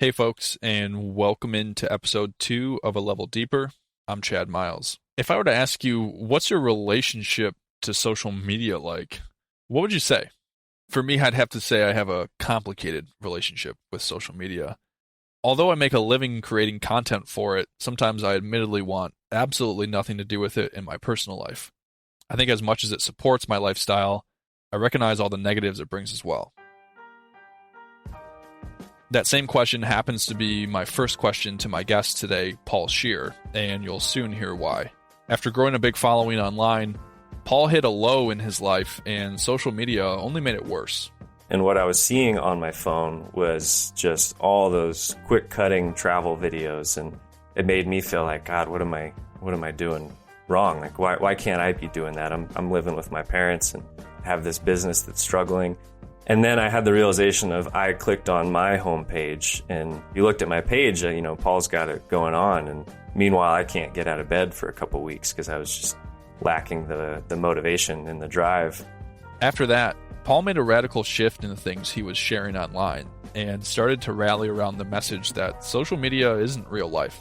Hey, folks, and welcome into episode 2 of A Level Deeper. I'm Chad Miles. If I were to ask you, what's your relationship to social media like? What would you say? For me, I'd have to say I have a complicated relationship with social media. Although I make a living creating content for it, sometimes I admittedly want absolutely nothing to do with it in my personal life. I think as much as it supports my lifestyle, I recognize all the negatives it brings as well. That same question happens to be my first question to my guest today, Paul Scheer, and you'll soon hear why. After growing a big following online, Paul hit a low in his life, and social media only made it worse. And what I was seeing on my phone was just all those quick cutting travel videos, and it made me feel like, God, what am I doing wrong? Like, why can't I be doing that? I'm living with my parents and have this business that's struggling. And then I had the realization of I clicked on my homepage, and you looked at my page, Paul's got it going on. And meanwhile, I can't get out of bed for a couple weeks because I was just lacking the motivation and the drive. After that, Paul made a radical shift in the things he was sharing online and started to rally around the message that social media isn't real life.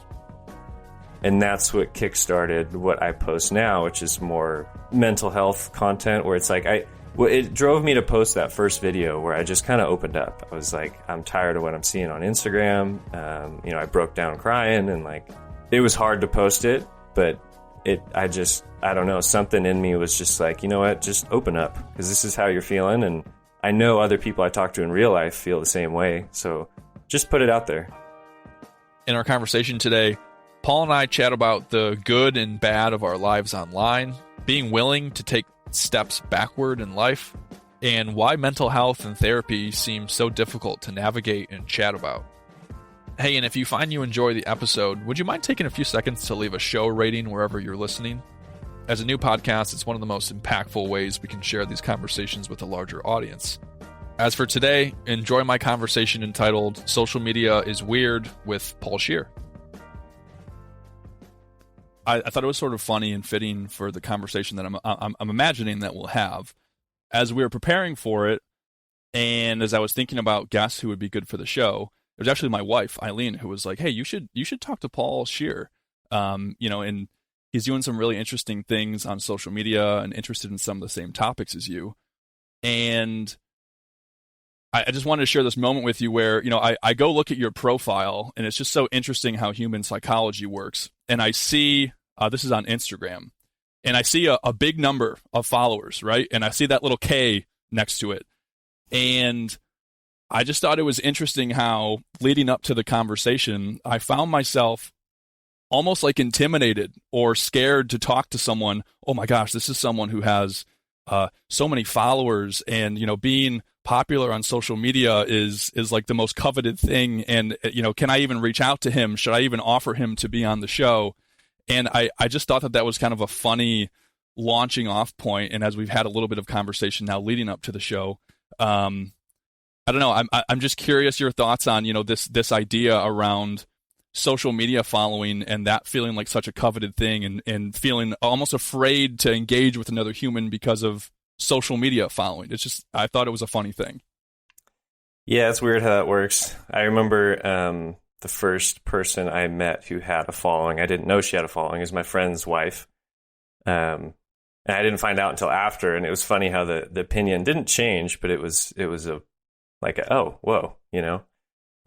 And that's what kickstarted what I post now, which is more mental health content, where it's like it drove me to post that first video where I just kind of opened up. I was like, I'm tired of what I'm seeing on Instagram. I broke down crying, and it was hard to post it, but I don't know, something in me was just like, you know what, just open up, because this is how you're feeling. And I know other people I talk to in real life feel the same way. So just put it out there. In our conversation today, Paul and I chat about the good and bad of our lives online, being willing to take steps backward in life, and why mental health and therapy seem so difficult to navigate and chat about. Hey, and if you find you enjoy the episode, would you mind taking a few seconds to leave a show rating wherever you're listening? As a new podcast, it's one of the most impactful ways we can share these conversations with a larger audience. As for today, enjoy my conversation entitled Social Media is Weird with Paul Scheer. I thought it was sort of funny and fitting for the conversation that I'm imagining that we'll have. As we were preparing for it, and as I was thinking about guests who would be good for the show, it was actually my wife, Eileen, who was like, "Hey, you should talk to Paul Scheer." And he's doing some really interesting things on social media and interested in some of the same topics as you. And I just wanted to share this moment with you where, I go look at your profile, and it's just so interesting how human psychology works. And I see, this is on Instagram, and I see a big number of followers, right? And I see that little K next to it. And I just thought it was interesting how, leading up to the conversation, I found myself almost like intimidated or scared to talk to someone. Oh my gosh, this is someone who has so many followers, and being popular on social media is like the most coveted thing. And can I even reach out to him? Should I even offer him to be on the show? And I just thought that was kind of a funny launching off point. And as we've had a little bit of conversation now leading up to the show, I don't know. I'm just curious your thoughts on this idea around social media following, and that feeling like such a coveted thing, and feeling almost afraid to engage with another human because of social media following. It's just, I thought it was a funny thing. Yeah, it's weird how that works. I remember the first person I met who had a following, I didn't know she had a following, is my friend's wife. And I didn't find out until after, and it was funny how the opinion didn't change, but it was oh, whoa,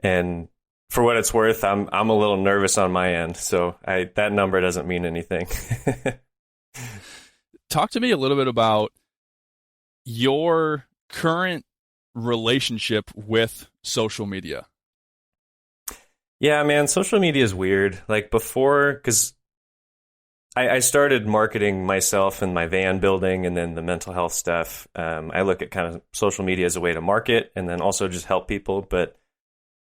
And for what it's worth, I'm a little nervous on my end, so that number doesn't mean anything. Talk to me a little bit about your current relationship with social media. Yeah, man, social media is weird. Like before, because I started marketing myself and my van building and then the mental health stuff. I look at kind of social media as a way to market and then also just help people. But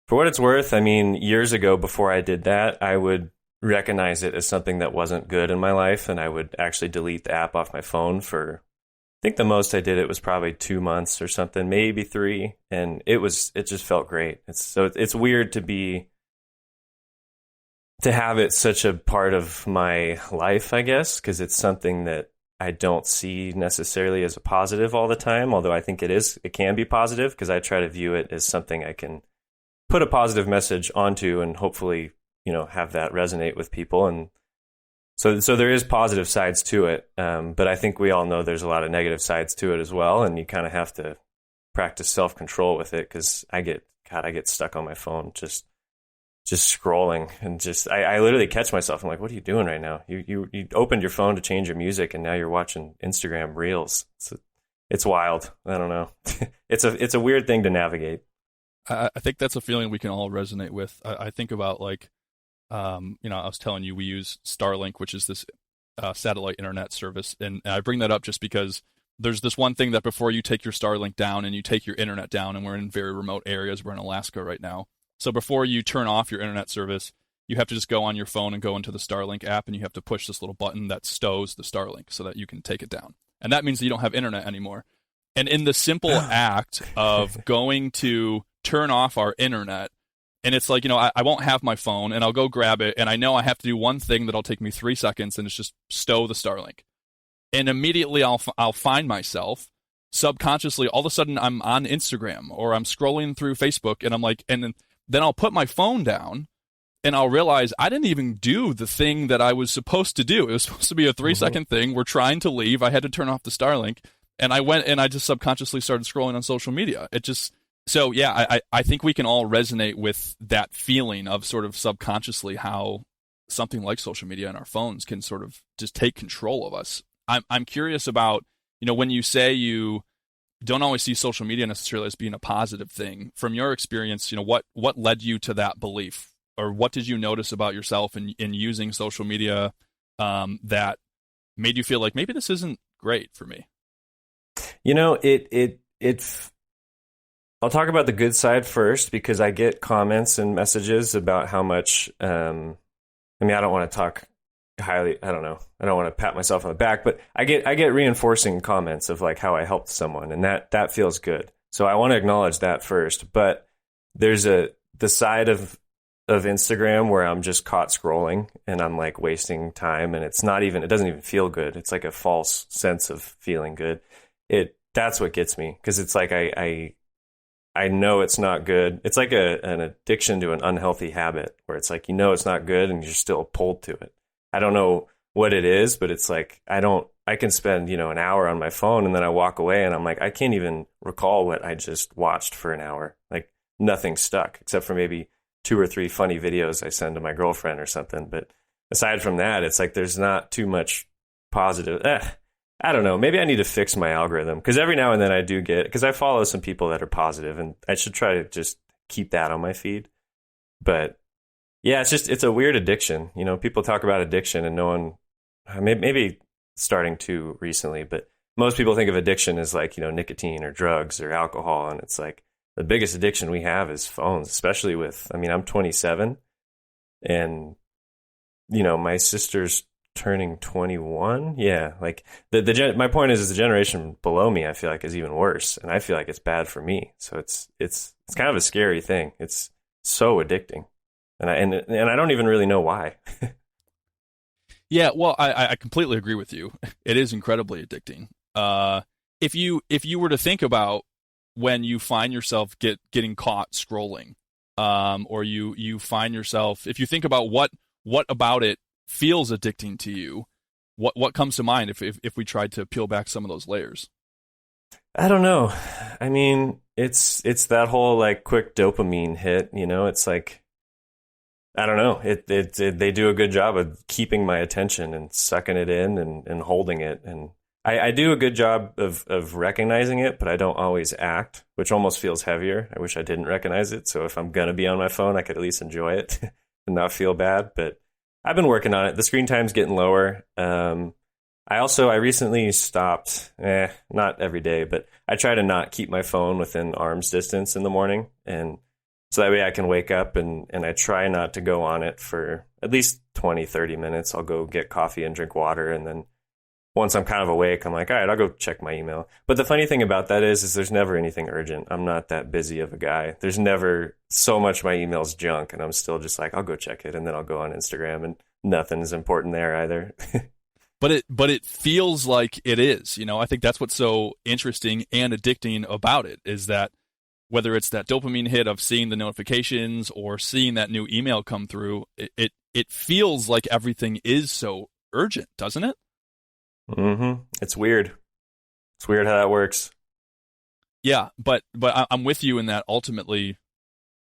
for what it's worth, I mean, years ago before I did that, I would recognize it as something that wasn't good in my life, and I would actually delete the app off my phone for, I think the most I did it was probably 2 months or something, maybe 3, and it just felt great. It's weird to have it such a part of my life, I guess, because it's something that I don't see necessarily as a positive all the time, although I think it can be positive, because I try to view it as something I can put a positive message onto and hopefully, have that resonate with people. And so there is positive sides to it. But I think we all know there's a lot of negative sides to it as well. And you kind of have to practice self-control with it, because I get stuck on my phone just scrolling, and I literally catch myself. I'm like, what are you doing right now? You opened your phone to change your music, and now you're watching Instagram Reels. It's wild. I don't know. It's a weird thing to navigate. I think that's a feeling we can all resonate with. I think about, like, I was telling you, we use Starlink, which is this satellite internet service, and I bring that up just because there's this one thing that before you take your Starlink down and you take your internet down, and we're in very remote areas. We're in Alaska right now. So before you turn off your internet service, you have to just go on your phone and go into the Starlink app, and you have to push this little button that stows the Starlink so that you can take it down. And that means that you don't have internet anymore. And in the simple act of going to turn off our internet, and it's like, I won't have my phone, and I'll go grab it, and I know I have to do one thing that'll take me 3 seconds, and it's just stow the Starlink. And immediately I'll find myself subconsciously, all of a sudden I'm on Instagram or I'm scrolling through Facebook, and I'm like, and then I'll put my phone down and I'll realize I didn't even do the thing that I was supposed to do. It was supposed to be a 3-second thing. We're trying to leave. I had to turn off the Starlink, and I went and I just subconsciously started scrolling on social media. So yeah, I think we can all resonate with that feeling of sort of subconsciously how something like social media and our phones can sort of just take control of us. I'm curious about, when you say you don't always see social media necessarily as being a positive thing. From your experience, what led you to that belief, or what did you notice about yourself in using social media that made you feel like maybe this isn't great for me? I'll talk about the good side first, because I get comments and messages about how much. I don't want to talk highly. I don't know. I don't want to pat myself on the back, but I get reinforcing comments of like how I helped someone, and that feels good. So I want to acknowledge that first. But there's the side of Instagram where I'm just caught scrolling and I'm like wasting time, and it doesn't even feel good. It's like a false sense of feeling good. That's what gets me, because it's like I know it's not good. It's like an addiction to an unhealthy habit, where it's like, it's not good and you're still pulled to it. I don't know what it is, but it's like, I can spend, an hour on my phone, and then I walk away and I'm like, I can't even recall what I just watched for an hour. Like, nothing stuck except for maybe 2 or 3 funny videos I send to my girlfriend or something. But aside from that, it's like, there's not too much positive. I don't know. Maybe I need to fix my algorithm, because every now and then I do because I follow some people that are positive, and I should try to just keep that on my feed. But yeah, it's a weird addiction. People talk about addiction, and no one, maybe starting to recently, but most people think of addiction as like, nicotine or drugs or alcohol. And it's like, the biggest addiction we have is phones, especially I'm 27, and, my sister's turning 21. Yeah. Like my point is the generation below me, I feel like, is even worse. And I feel like it's bad for me. So it's kind of a scary thing. It's so addicting. And I don't even really know why. Yeah, well, I completely agree with you. It is incredibly addicting. If you were to think about when you find yourself getting caught scrolling, or you find yourself, if you think about what about it feels addicting to you, what comes to mind if we tried to peel back some of those layers? I don't know. It's that whole like quick dopamine hit. It's like, I don't know. They do a good job of keeping my attention and sucking it in and holding it. And I do a good job of recognizing it, but I don't always act, which almost feels heavier. I wish I didn't recognize it. So if I'm going to be on my phone, I could at least enjoy it and not feel bad. But I've been working on it. The screen time's getting lower. I recently stopped, not every day, but I try to not keep my phone within arm's distance in the morning. And so that way I can wake up and I try not to go on it for at least 20, 30 minutes. I'll go get coffee and drink water. And then once I'm kind of awake, I'm like, all right, I'll go check my email. But the funny thing about that is there's never anything urgent. I'm not that busy of a guy. There's never so much my email's junk, and I'm still just like, I'll go check it. And then I'll go on Instagram, and nothing's important there either. But it feels like it is. I think that's what's so interesting and addicting about it, is that whether it's that dopamine hit of seeing the notifications or seeing that new email come through, it feels like everything is so urgent, doesn't it? Mm-hmm. It's weird. It's weird how that works. Yeah, but I'm with you in that ultimately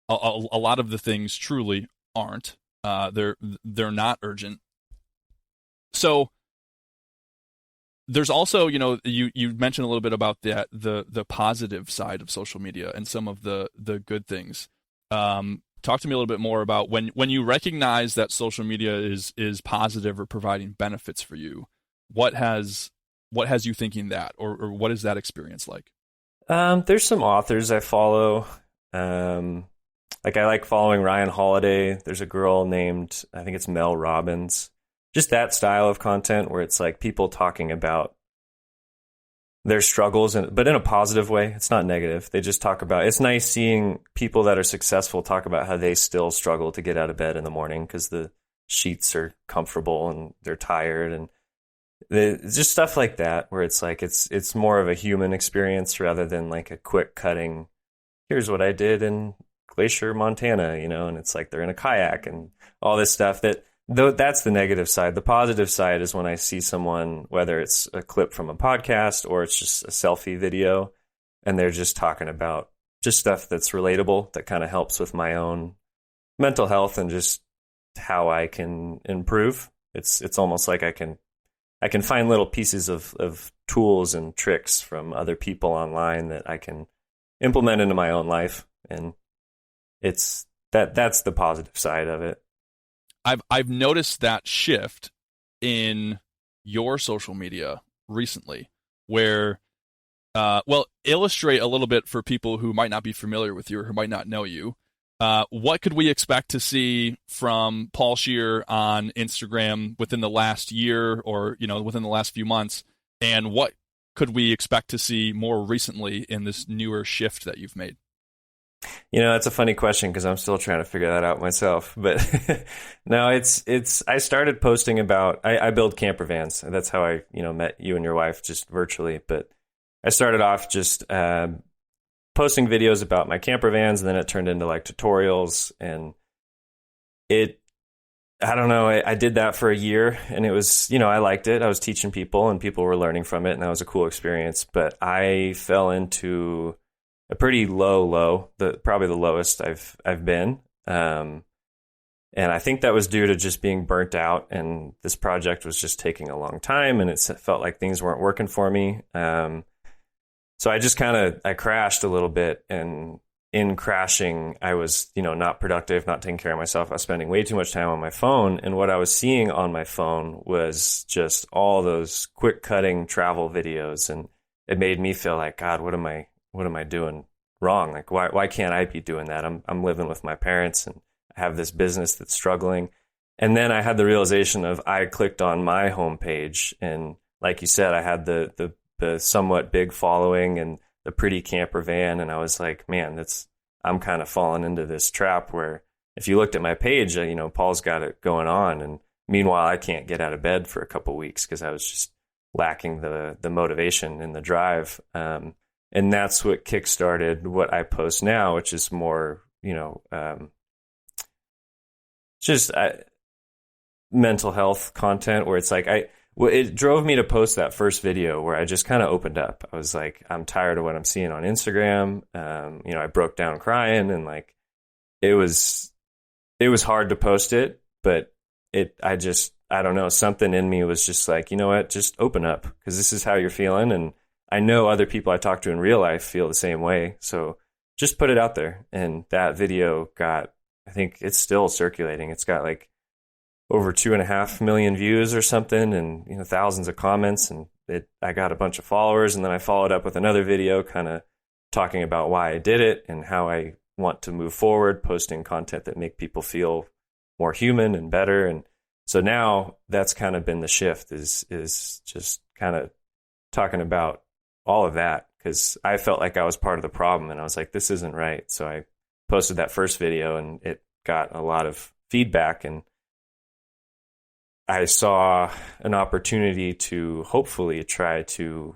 a lot of the things truly aren't. They're not urgent. So there's also, you mentioned a little bit about the positive side of social media and some of the good things. Talk to me a little bit more about when you recognize that social media is positive or providing benefits for you. What has you thinking that, or what is that experience like? There's some authors I follow. Like I like following Ryan Holiday. There's a girl named, I think it's Mel Robbins. Just that style of content where it's like people talking about their struggles, but in a positive way. It's not negative. They just talk about, it's nice seeing people that are successful talk about how they still struggle to get out of bed in the morning because the sheets are comfortable and they're tired, and just stuff like that where it's like it's more of a human experience rather than like a quick cutting, here's what I did in Glacier, Montana, and it's like they're in a kayak and all this stuff. That's the negative side. The positive side is when I see someone, whether it's a clip from a podcast or it's just a selfie video, and they're just talking about just stuff that's relatable, that kind of helps with my own mental health and just how I can improve. It's almost like I can find little pieces of tools and tricks from other people online that I can implement into my own life. And that's the positive side of it. I've noticed that shift in your social media recently, where illustrate a little bit for people who might not be familiar with you or who might not know you. What could we expect to see from Paul Scheer on Instagram within the last year or, within the last few months? And what could we expect to see more recently in this newer shift that you've made? That's a funny question because I'm still trying to figure that out myself. But no, I started posting about, I build camper vans. That's how I, met you and your wife, just virtually. But I started off just posting videos about my camper vans, and then it turned into like tutorials, and I don't know, I did that for a year, and it was, I liked it. I was teaching people and people were learning from it, and that was a cool experience. But I fell into a pretty low, probably the lowest I've been. And I think that was due to just being burnt out, and this project was just taking a long time, and it felt like things weren't working for me. So I just I crashed a little bit, and in crashing, I was, not productive, not taking care of myself. I was spending way too much time on my phone. And what I was seeing on my phone was just all those quick cutting travel videos. And it made me feel like, God, what am I doing wrong? Like, why can't I be doing that? I'm living with my parents and I have this business that's struggling. And then I had the realization of, I clicked on my homepage, and like you said, I had the somewhat big following and the pretty camper van. And I was like, man, I'm kind of falling into this trap where if you looked at my page, Paul's got it going on. And meanwhile, I can't get out of bed for a couple of weeks because I was just lacking the motivation and the drive. And that's what kickstarted what I post now, which is more, mental health content, where it's like, it drove me to post that first video where I just kind of opened up. I was like, I'm tired of what I'm seeing on Instagram. I broke down crying, and like, it was hard to post it, but I don't know, something in me was just like, you know what, just open up, because this is how you're feeling. And I know other people I talk to in real life feel the same way. So just put it out there. And that video got, I think it's still circulating. It's got like over 2.5 million views or something, and thousands of comments, and I got a bunch of followers. And then I followed up with another video kind of talking about why I did it and how I want to move forward, posting content that make people feel more human and better. And so now that's kind of been the shift, is just kind of talking about all of that, because I felt like I was part of the problem, and I was like, this isn't right. So I posted that first video, and it got a lot of feedback, and I saw an opportunity to hopefully try to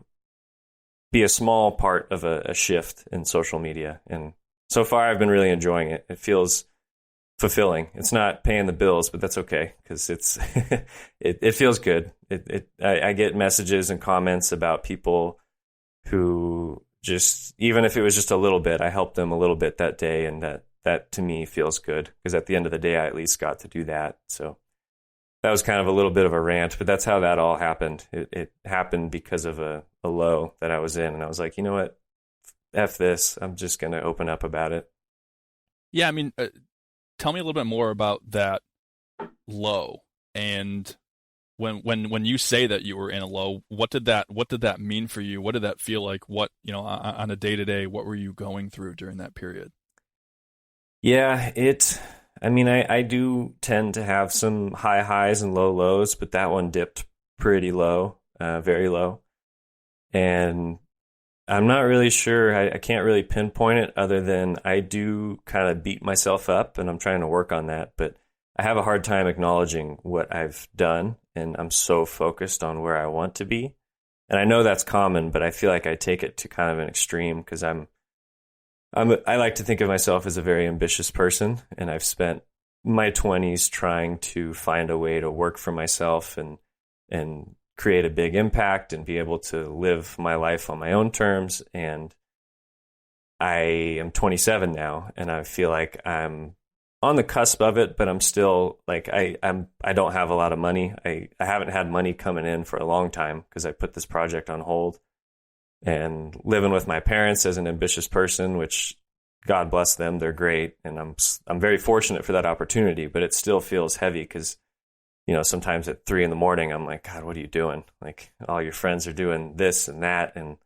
be a small part of a shift in social media. And so far, I've been really enjoying it. It feels fulfilling. It's not paying the bills, but that's okay because it's it feels good. I get messages and comments about people who just, even if it was just a little bit, I helped them a little bit that day, and that to me feels good because at the end of the day, I at least got to do that. So that was kind of a little bit of a rant, but that's how that all happened. It happened because of a low that I was in, and I was like, you know what, F this. I'm just going to open up about it. Yeah, I mean, tell me a little bit more about that low, and when you say that you were in a low, what did that mean for you? What did that feel like? What, on a day-to-day, what were you going through during that period? Yeah, I mean, I do tend to have some high highs and low lows, but that one dipped pretty low, very low. And I'm not really sure. I can't really pinpoint it other than I do kind of beat myself up, and I'm trying to work on that. But I have a hard time acknowledging what I've done, and I'm so focused on where I want to be. And I know that's common, but I feel like I take it to kind of an extreme because I like to think of myself as a very ambitious person, and I've spent my 20s trying to find a way to work for myself and create a big impact and be able to live my life on my own terms. And I am 27 now, and I feel like I'm on the cusp of it, but I'm still like I don't have a lot of money. I haven't had money coming in for a long time because I put this project on hold. And living with my parents as an ambitious person, which God bless them, they're great, and I'm very fortunate for that opportunity. But it still feels heavy because, sometimes at 3 a.m, I'm like, God, what are you doing? Like, all your friends are doing this and that, and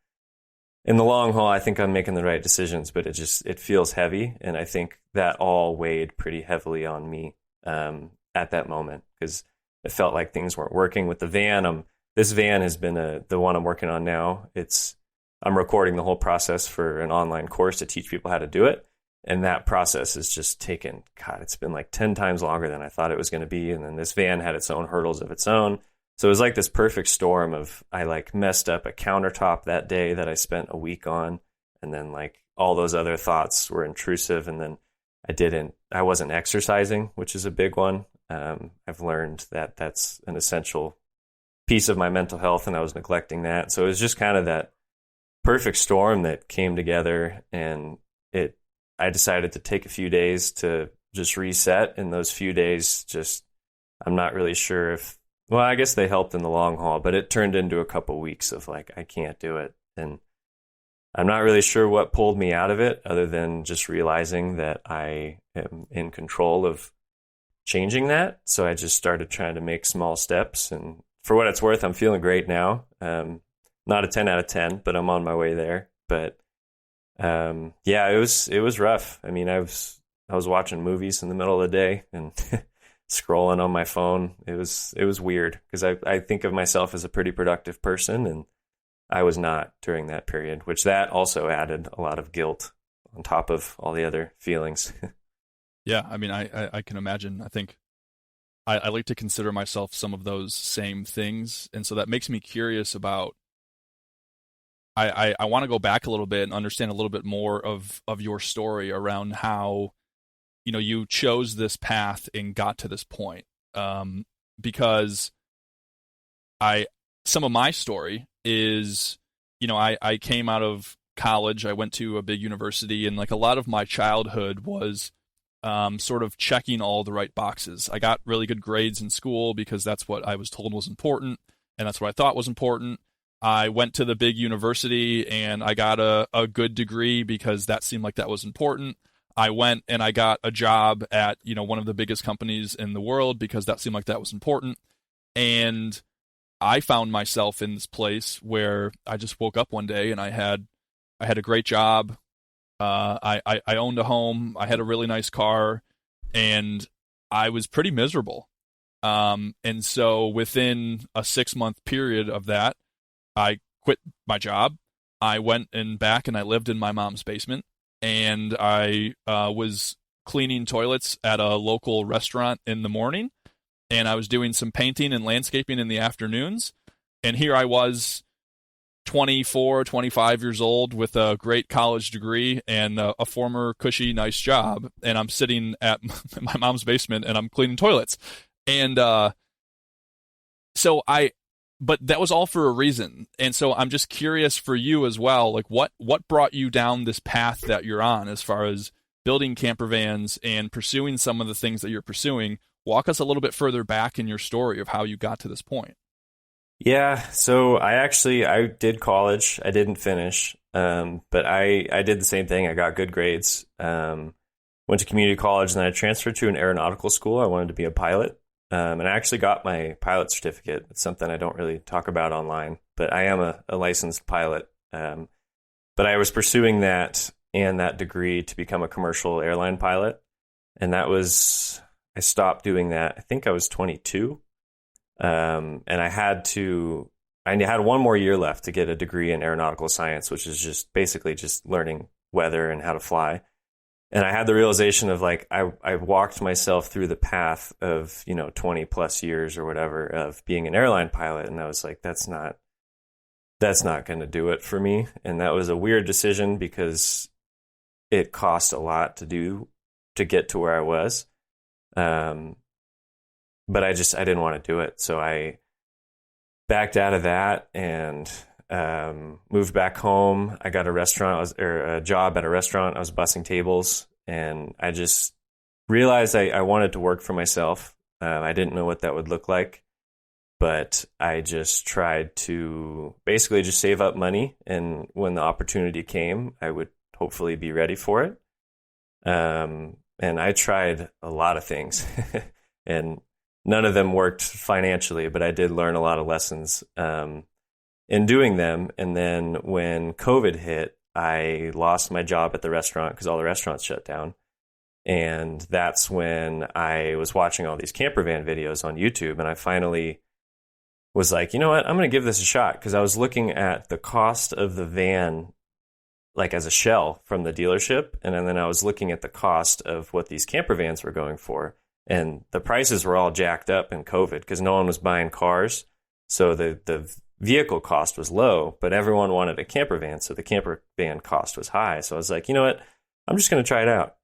in the long haul, I think I'm making the right decisions. But it feels heavy, and I think that all weighed pretty heavily on me at that moment because it felt like things weren't working with the van. This van has been the one I'm working on now. I'm recording the whole process for an online course to teach people how to do it. And that process has just taken, God, it's been like 10 times longer than I thought it was going to be. And then this van had its own hurdles of its own. So it was like this perfect storm of, I like messed up a countertop that day that I spent a week on. And then like all those other thoughts were intrusive. And then I wasn't exercising, which is a big one. I've learned that that's an essential piece of my mental health, and I was neglecting that. So it was just kind of that perfect storm that came together, and I decided to take a few days to just reset. And those few days, I'm not really sure I guess they helped in the long haul, but it turned into a couple weeks of like, I can't do it. And I'm not really sure what pulled me out of it other than just realizing that I am in control of changing that. So I just started trying to make small steps, and for what it's worth, I'm feeling great now. Not a 10 out of 10, but I'm on my way there. But yeah, it was rough. I mean, I was watching movies in the middle of the day and scrolling on my phone. It was weird because I think of myself as a pretty productive person, and I was not during that period, which that also added a lot of guilt on top of all the other feelings. Yeah, I mean, I can imagine. I think I like to consider myself some of those same things, and so that makes me curious about. I want to go back a little bit and understand a little bit more of your story around how, you chose this path and got to this point. Because some of my story is, I came out of college, I went to a big university, and like a lot of my childhood was sort of checking all the right boxes. I got really good grades in school because that's what I was told was important, and that's what I thought was important. I went to the big university and I got a good degree because that seemed like that was important. I went and I got a job at, one of the biggest companies in the world because that seemed like that was important. And I found myself in this place where I just woke up one day and I had a great job. I owned a home. I had a really nice car, and I was pretty miserable. And so within a 6-month period of that, I quit my job. I went back and I lived in my mom's basement, and I was cleaning toilets at a local restaurant in the morning, and I was doing some painting and landscaping in the afternoons. And here I was 24, 25 years old with a great college degree and a former cushy, nice job. And I'm sitting at my mom's basement and I'm cleaning toilets. And but that was all for a reason. And so I'm just curious for you as well, like what brought you down this path that you're on as far as building camper vans and pursuing some of the things that you're pursuing? Walk us a little bit further back in your story of how you got to this point. Yeah, so I did college. I didn't finish, but I did the same thing. I got good grades. Went to community college, and then I transferred to an aeronautical school. I wanted to be a pilot, and I actually got my pilot certificate. It's something I don't really talk about online, but I am a licensed pilot. But I was pursuing that and that degree to become a commercial airline pilot, and I stopped doing that. I think I was 22. And I had one more year left to get a degree in aeronautical science, which is just basically just learning weather and how to fly. And I had the realization of like, I walked myself through the path of, 20 plus years or whatever of being an airline pilot. And I was like, that's not going to do it for me. And that was a weird decision because it cost a lot to get to where I was. But I didn't want to do it. So I backed out of that and moved back home. I got a job at a restaurant. I was bussing tables, and I just realized I wanted to work for myself. I didn't know what that would look like, but I just tried to basically just save up money. And when the opportunity came, I would hopefully be ready for it. And I tried a lot of things and none of them worked financially, but I did learn a lot of lessons in doing them. And then when COVID hit, I lost my job at the restaurant because all the restaurants shut down. And that's when I was watching all these camper van videos on YouTube. And I finally was like, you know what, I'm going to give this a shot. Because I was looking at the cost of the van, like as a shell from the dealership. And then I was looking at the cost of what these camper vans were going for. And the prices were all jacked up in COVID because no one was buying cars. So the vehicle cost was low, but everyone wanted a camper van. So the camper van cost was high. So I was like, you know what? I'm just going to try it out.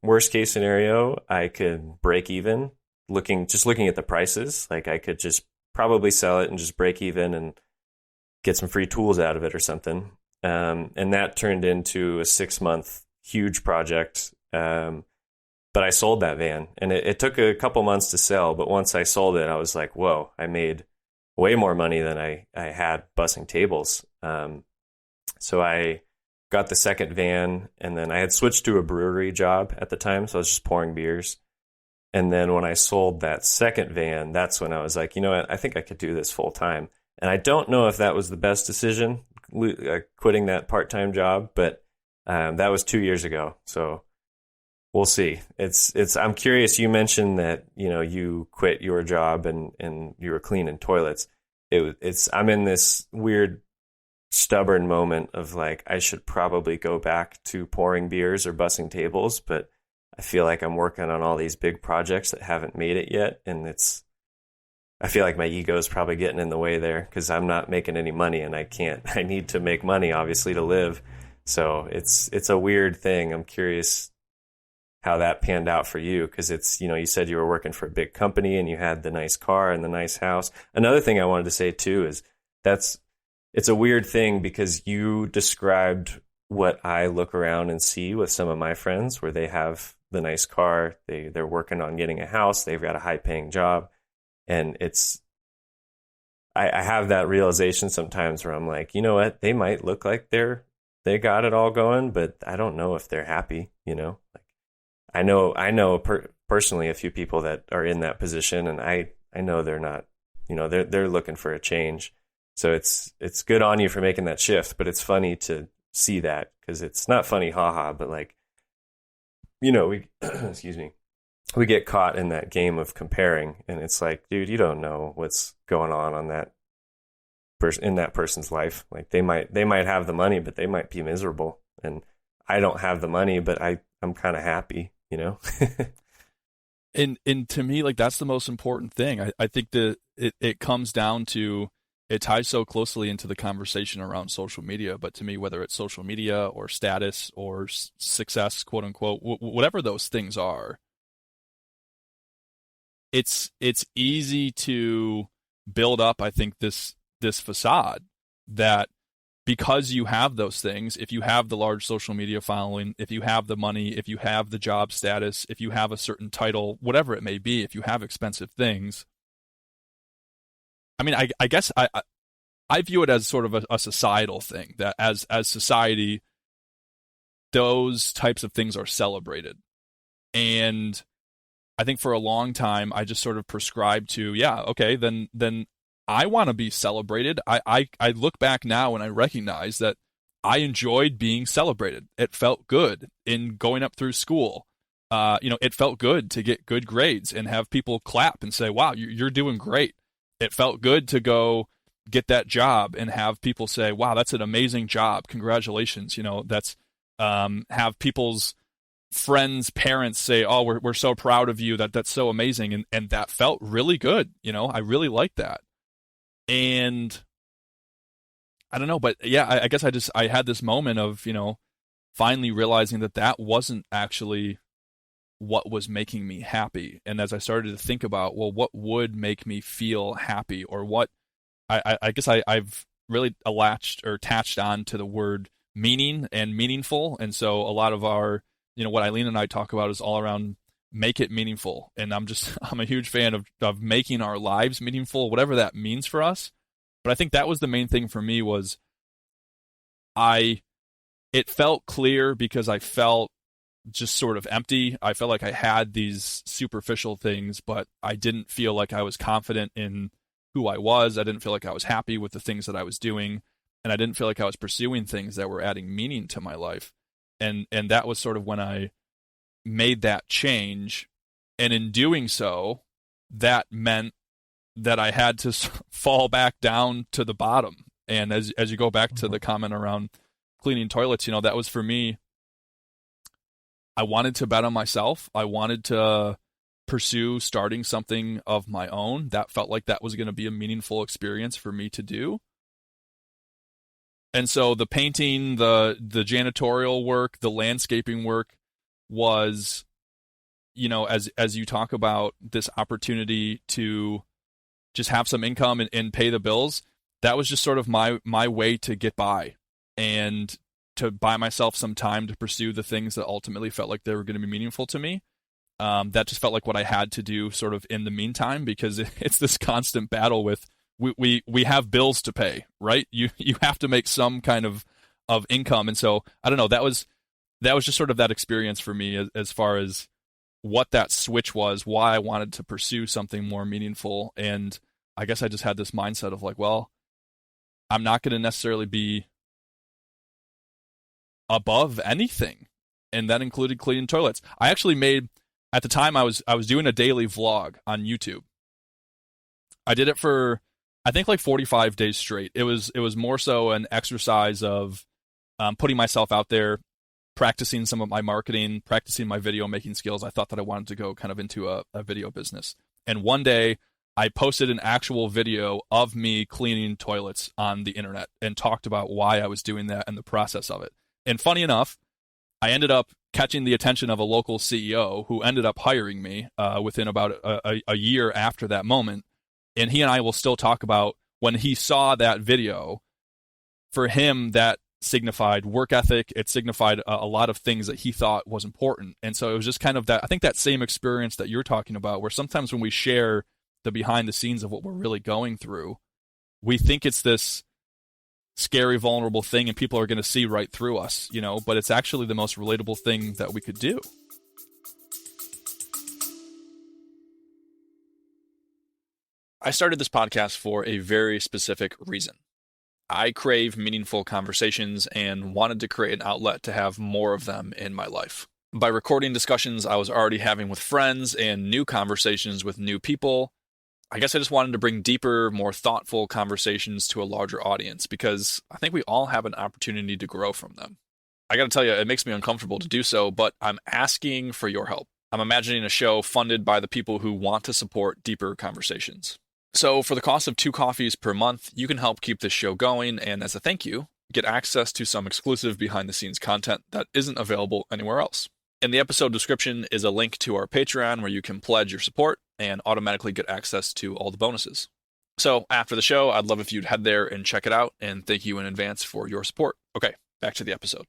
Worst case scenario, I could break even looking at the prices. Like I could just probably sell it and just break even and get some free tools out of it or something. And that turned into a 6-month huge project. But I sold that van, and it took a couple months to sell. But once I sold it, I was like, whoa, I made way more money than I had bussing tables. So I got the second van, and then I had switched to a brewery job at the time. So I was just pouring beers. And then when I sold that second van, that's when I was like, you know what, I think I could do this full time. And I don't know if that was the best decision, quitting that part-time job, but that was 2 years ago. So we'll see. I'm curious. You mentioned that, you quit your job and you were cleaning toilets. I'm in this weird, stubborn moment of like, I should probably go back to pouring beers or bussing tables, but I feel like I'm working on all these big projects that haven't made it yet. And I feel like my ego is probably getting in the way there because I'm not making any money and I need to make money obviously to live. So it's a weird thing. I'm curious how that panned out for you, because you said you were working for a big company and you had the nice car and the nice house. Another thing I wanted to say too is it's a weird thing because you described what I look around and see with some of my friends where they have the nice car, they're working on getting a house, they've got a high paying job, and I have that realization sometimes where I'm like, you know what, they might look like they got it all going, but I don't know if they're happy, like I know personally a few people that are in that position, and I know they're not, they're looking for a change. So it's good on you for making that shift, but it's funny to see that because it's not funny, haha, but like, we, excuse me, we get caught in that game of comparing, and it's like, dude, you don't know what's going on that in that person's life. Like they might have the money, but they might be miserable, and I don't have the money, but I'm kind of happy. And to me, like that's the most important thing. I think that it comes down to it ties so closely into the conversation around social media. But to me, whether it's social media or status or success, quote unquote, whatever those things are, it's easy to build up, I think, this facade that because you have those things, if you have the large social media following, if you have the money, if you have the job status, if you have a certain title, whatever it may be, if you have expensive things, I mean, I guess I view it as sort of a societal thing, that as society, those types of things are celebrated. And I think for a long time, I just sort of prescribed to, yeah, okay, then I want to be celebrated. I look back now and I recognize that I enjoyed being celebrated. It felt good in going up through school. It felt good to get good grades and have people clap and say, wow, you're doing great. It felt good to go get that job and have people say, wow, that's an amazing job. Congratulations. That's have people's friends, parents say, oh, we're so proud of you. That's so amazing. And that felt really good. I really liked that. And I don't know, but yeah, I guess I had this moment of, finally realizing that wasn't actually what was making me happy. And as I started to think about, well, what would make me feel happy, or what, I guess I've really attached on to the word meaning and meaningful. And so a lot of our, what Eileen and I talk about is all around make it meaningful. And I'm a huge fan of making our lives meaningful, whatever that means for us. But I think that was the main thing for me was it felt clear because I felt just sort of empty. I felt like I had these superficial things, but I didn't feel like I was confident in who I was. I didn't feel like I was happy with the things that I was doing. And I didn't feel like I was pursuing things that were adding meaning to my life. And that was sort of when I made that change, and in doing so, that meant that I had to fall back down to the bottom. And as you go back to the comment around cleaning toilets, that was for me. I wanted to bet on myself. I wanted to pursue starting something of my own. That felt like that was going to be a meaningful experience for me to do. And so the painting, the janitorial work, the landscaping work was, as you talk about this opportunity to just have some income and pay the bills, that was just sort of my way to get by and to buy myself some time to pursue the things that ultimately felt like they were going to be meaningful to me. That just felt like what I had to do sort of in the meantime, because it's this constant battle with we have bills to pay, right? You have to make some kind of income. And so I don't know, that was just sort of that experience for me as far as what that switch was, why I wanted to pursue something more meaningful. And I guess I just had this mindset of like, well, I'm not going to necessarily be above anything. And that included cleaning toilets. I actually made, at the time I was doing a daily vlog on YouTube. I did it for, I think, like 45 days straight. It was more so an exercise of putting myself out there, practicing some of my marketing, practicing my video making skills. I thought that I wanted to go kind of into a video business. And one day I posted an actual video of me cleaning toilets on the internet and talked about why I was doing that and the process of it. And funny enough, I ended up catching the attention of a local CEO who ended up hiring me within about a year after that moment. And he and I will still talk about when he saw that video. For him, that signified work ethic. It signified a lot of things that he thought was important. And so it was just kind of that, I think that same experience that you're talking about, where sometimes when we share the behind the scenes of what we're really going through, we think it's this scary, vulnerable thing and people are going to see right through us, but it's actually the most relatable thing that we could do. I started this podcast for a very specific reason. I crave meaningful conversations and wanted to create an outlet to have more of them in my life. By recording discussions I was already having with friends and new conversations with new people, I guess I just wanted to bring deeper, more thoughtful conversations to a larger audience, because I think we all have an opportunity to grow from them. I got to tell you, it makes me uncomfortable to do so, but I'm asking for your help. I'm imagining a show funded by the people who want to support deeper conversations. So, for the cost of 2 coffees per month, you can help keep this show going, and as a thank you, get access to some exclusive behind the scenes content that isn't available anywhere else. In the episode description is a link to our Patreon where you can pledge your support and automatically get access to all the bonuses. So, after the show, I'd love if you'd head there and check it out, and thank you in advance for your support. Okay, back to the episode.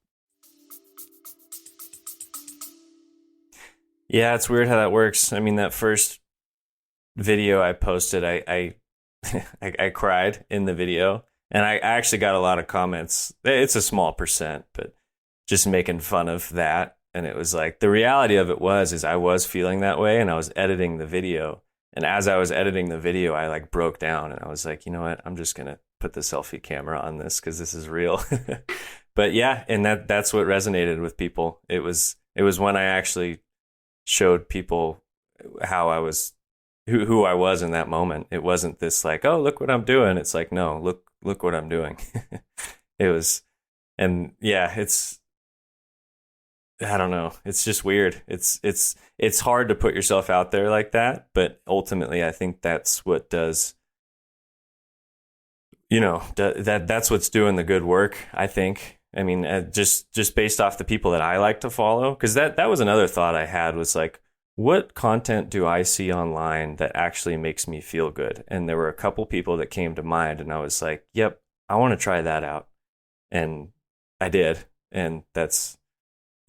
Yeah, it's weird how that works. I mean, that first video I posted, I I cried in the video, and I actually got a lot of comments. It's a small percent, but just making fun of that. And it was like, the reality of it is I was feeling that way, and I was editing the video. And as I was editing the video, I like broke down, and I was like, you know what? I'm just gonna put the selfie camera on this because this is real. But yeah, and that's what resonated with people. It was when I actually showed people how I was, who I was in that moment. It wasn't this like, oh, look what I'm doing. It's like, no, look what I'm doing. It was, and yeah, I don't know. It's just weird. It's hard to put yourself out there like that, but ultimately I think that's what does, that's what's doing the good work, I think. I mean, just based off the people that I like to follow, because that was another thought I had, was like, what content do I see online that actually makes me feel good? And there were a couple people that came to mind, and I was like, yep, I want to try that out. And I did. And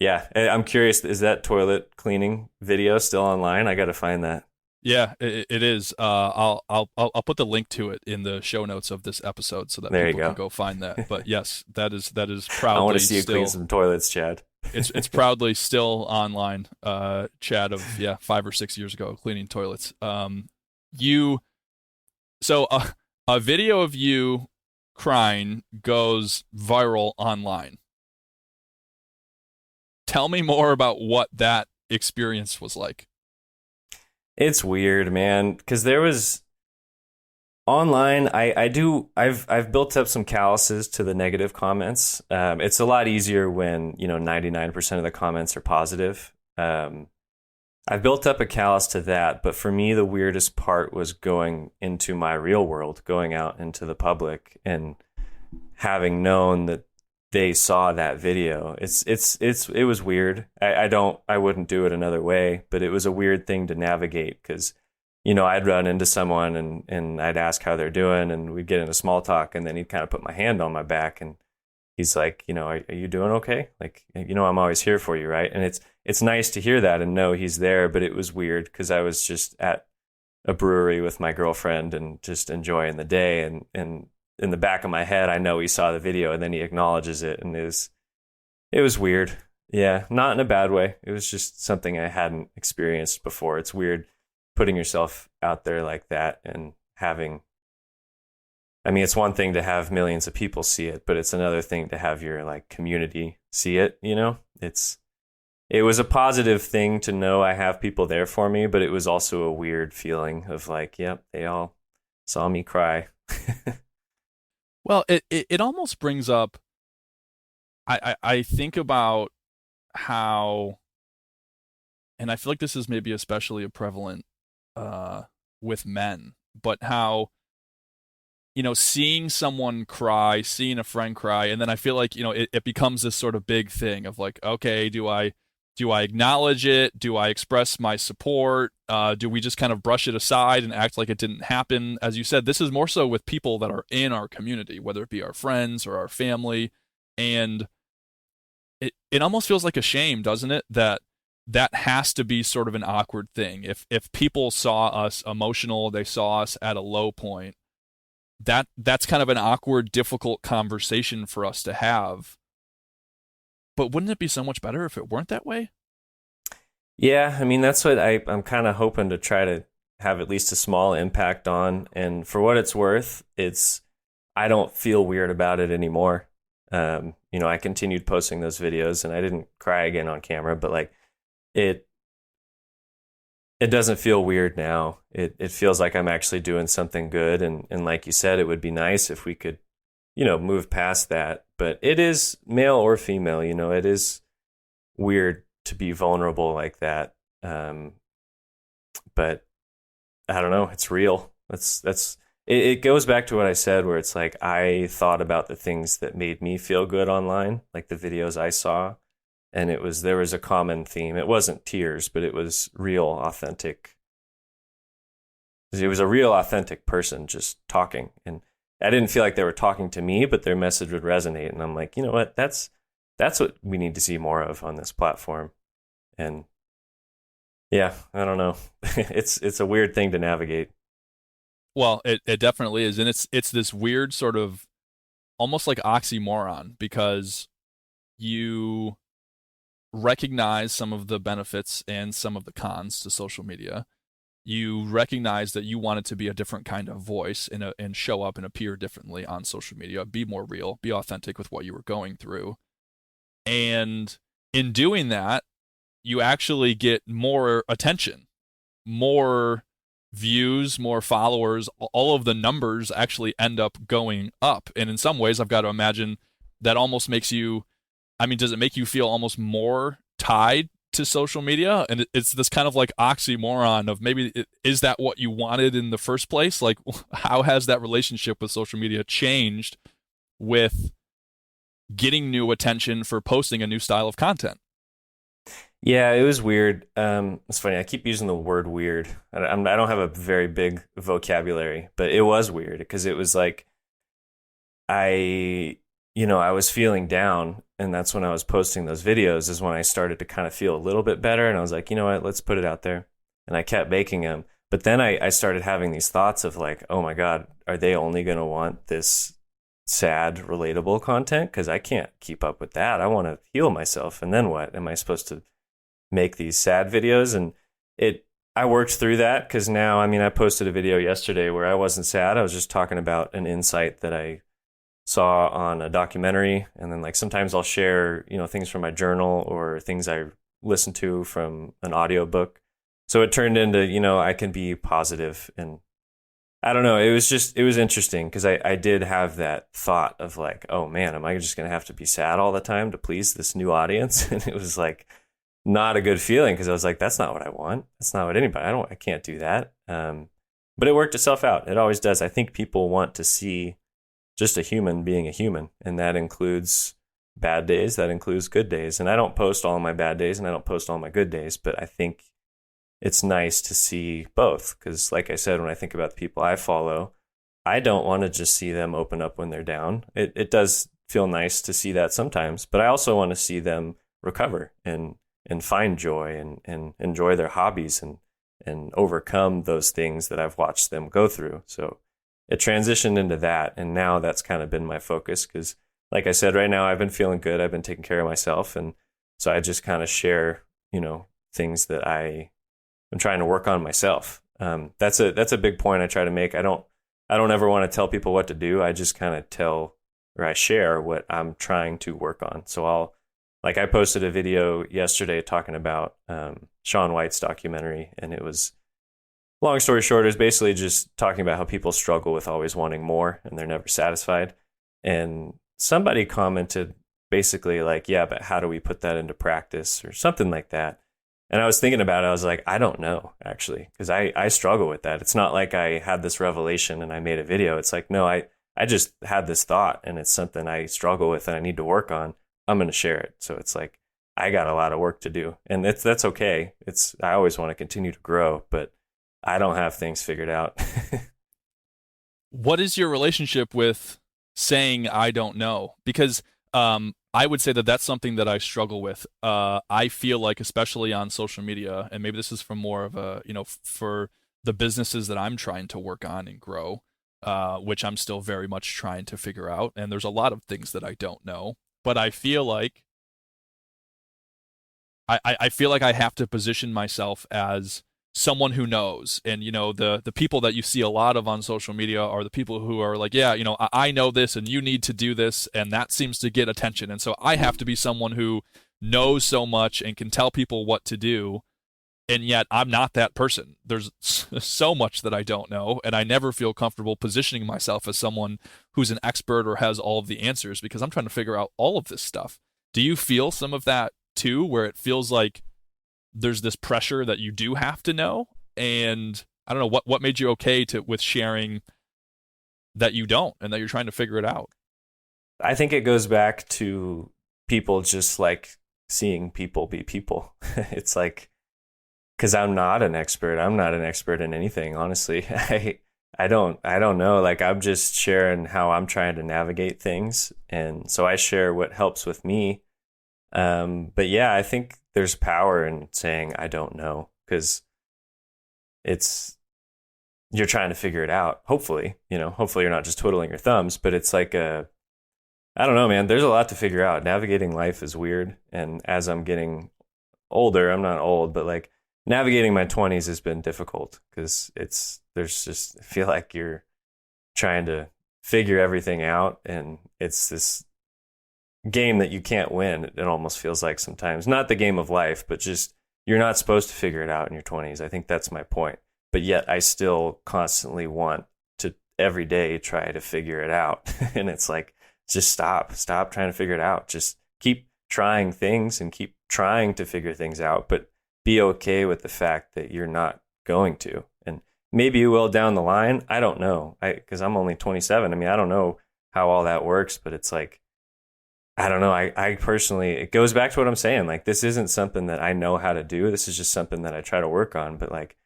yeah, I'm curious, is that toilet cleaning video still online? I got to find that. Yeah, it is. I'll put the link to it in the show notes of this episode so that people can go find that. But yes, that is proudly. I want to see you clean some toilets, Chad. It's proudly still online. Chad of 5 or 6 years ago cleaning toilets. So a video of you crying goes viral online. Tell me more about what that experience was like. It's weird, man, because there was online. I've built up some calluses to the negative comments. It's a lot easier when 99% of the comments are positive. I've built up a callus to that, but for me, the weirdest part was going into my real world, going out into the public, and having known that they saw that video. It was weird. I wouldn't do it another way, but it was a weird thing to navigate, because I'd run into someone and I'd ask how they're doing, and we'd get into small talk, and then he'd kind of put my hand on my back, and he's like, are you doing okay? Like, I'm always here for you, right? And it's nice to hear that and know he's there, but it was weird because I was just at a brewery with my girlfriend and just enjoying the day, and in the back of my head, I know he saw the video, and then he acknowledges it, and it was weird. Yeah, not in a bad way. It was just something I hadn't experienced before. It's weird putting yourself out there like that and having, I mean, it's one thing to have millions of people see it, but it's another thing to have your like community see it, It was a positive thing to know I have people there for me, but it was also a weird feeling of like, yep, they all saw me cry. Well, it almost brings up, I think about how, and I feel like this is maybe especially prevalent with men, but how, seeing someone cry, seeing a friend cry, and then I feel like, it becomes this sort of big thing of like, okay, do I acknowledge it? Do I express my support? Do we just kind of brush it aside and act like it didn't happen? As you said, this is more so with people that are in our community, whether it be our friends or our family. And it almost feels like a shame, doesn't it? That has to be sort of an awkward thing. If people saw us emotional, they saw us at a low point, that's kind of an awkward, difficult conversation for us to have. But wouldn't it be so much better if it weren't that way? Yeah, I mean, that's what I'm kind of hoping to try to have at least a small impact on. And for what it's worth, I don't feel weird about it anymore. I continued posting those videos, and I didn't cry again on camera, but like it doesn't feel weird now. It feels like I'm actually doing something good. And like you said, it would be nice if we could, move past that. But it is male or female, it is weird to be vulnerable like that. But I don't know, it's real. That's it goes back to what I said, where it's like I thought about the things that made me feel good online, like the videos I saw, and there was a common theme. It wasn't tears, but it was real, authentic. It was a real, authentic person just talking, and I didn't feel like they were talking to me, but their message would resonate. And I'm like, you know what? That's what we need to see more of on this platform. And yeah, I don't know. It's a weird thing to navigate. Well, it definitely is, and it's this weird sort of almost like oxymoron because you recognize some of the benefits and some of the cons to social media. You recognize that you want it to be a different kind of voice and show up and appear differently on social media, be more real, be authentic with what you were going through. And in doing that, you actually get more attention, more views, more followers. All of the numbers actually end up going up. And in some ways, I've got to imagine that almost makes you, I mean, does it make you feel almost more tied to social media? And it's this kind of like oxymoron of maybe, is that what you wanted in the first place? Like, how has that relationship with social media changed with getting new attention for posting a new style of content? Yeah, it was weird. It's funny. I keep using the word weird. I don't have a very big vocabulary, but it was weird because it was like I was feeling down, and that's when I was posting those videos is when I started to kind of feel a little bit better, and I was like, you know what, let's put it out there. And I kept making them. But then I started having these thoughts of like, oh my God, are they only going to want this sad, relatable content? Because I can't keep up with that. I want to heal myself. And then what? Am I supposed to make these sad videos? And I worked through that because now, I mean, I posted a video yesterday where I wasn't sad. I was just talking about an insight that I saw on a documentary. And then like sometimes I'll share, things from my journal or things I listened to from an audiobook. So it turned into, I can be positive. And I don't know. It was interesting because I did have that thought of like, oh man, am I just going to have to be sad all the time to please this new audience? And it was like, not a good feeling because I was like, that's not what I want. That's not what anybody, I can't do that. But it worked itself out. It always does. I think people want to see just a human being a human. And that includes bad days. That includes good days. And I don't post all my bad days and I don't post all my good days, but I think it's nice to see both. Because like I said, when I think about the people I follow, I don't want to just see them open up when they're down. It does feel nice to see that sometimes, but I also want to see them recover and find joy and enjoy their hobbies and overcome those things that I've watched them go through. So it transitioned into that. And now that's kind of been my focus because, like I said, right now I've been feeling good. I've been taking care of myself. And so I just kind of share, things that I'm trying to work on myself. That's a big point I try to make. I don't ever want to tell people what to do. I just kind of I share what I'm trying to work on. So I posted a video yesterday talking about Shaun White's documentary, and it was, long story short, it was basically just talking about how people struggle with always wanting more and they're never satisfied. And somebody commented basically like, yeah, but how do we put that into practice or something like that? And I was thinking about it. I was like, I don't know, actually, because I struggle with that. It's not like I had this revelation and I made a video. It's like, no, I just had this thought and it's something I struggle with and I need to work on. I'm going to share it. So it's like, I got a lot of work to do, and that's okay. I always want to continue to grow, but I don't have things figured out. What is your relationship with saying, I don't know? Because I would say that that's something that I struggle with. I feel like, especially on social media, and maybe this is from more of a, for the businesses that I'm trying to work on and grow, which I'm still very much trying to figure out. And there's a lot of things that I don't know. But I feel like I feel like I have to position myself as someone who knows. And the people that you see a lot of on social media are the people who are like, yeah, I know this and you need to do this, and that seems to get attention. And so I have to be someone who knows so much and can tell people what to do, and yet I'm not that person. There's so much that I don't know, and I never feel comfortable positioning myself as someone who's an expert or has all of the answers because I'm trying to figure out all of this stuff. Do you feel some of that too, where it feels like there's this pressure that you do have to know? And I don't know, what made you okay with sharing that you don't and that you're trying to figure it out? I think it goes back to people just like seeing people be people. It's like, because I'm not an expert. I'm not an expert in anything, honestly. I don't know. Like, I'm just sharing how I'm trying to navigate things, and so I share what helps with me. But yeah, I think there's power in saying I don't know, because it's you're trying to figure it out. Hopefully, hopefully you're not just twiddling your thumbs, but it's like I don't know, man. There's a lot to figure out. Navigating life is weird, and as I'm getting older, I'm not old, but like navigating my 20s has been difficult because there's just I feel like you're trying to figure everything out, and it's this game that you can't win. It almost feels like sometimes, not the game of life, but just you're not supposed to figure it out in your 20s. I think that's my point. But yet I still constantly want to every day try to figure it out. And it's like, just stop trying to figure it out. Just keep trying things and keep trying to figure things out, but be okay with the fact that you're not going to. And maybe you will down the line. I don't know. Because I'm only 27. I mean, I don't know how all that works, but it's like, I don't know. I personally, it goes back to what I'm saying. Like, this isn't something that I know how to do. This is just something that I try to work on. But like,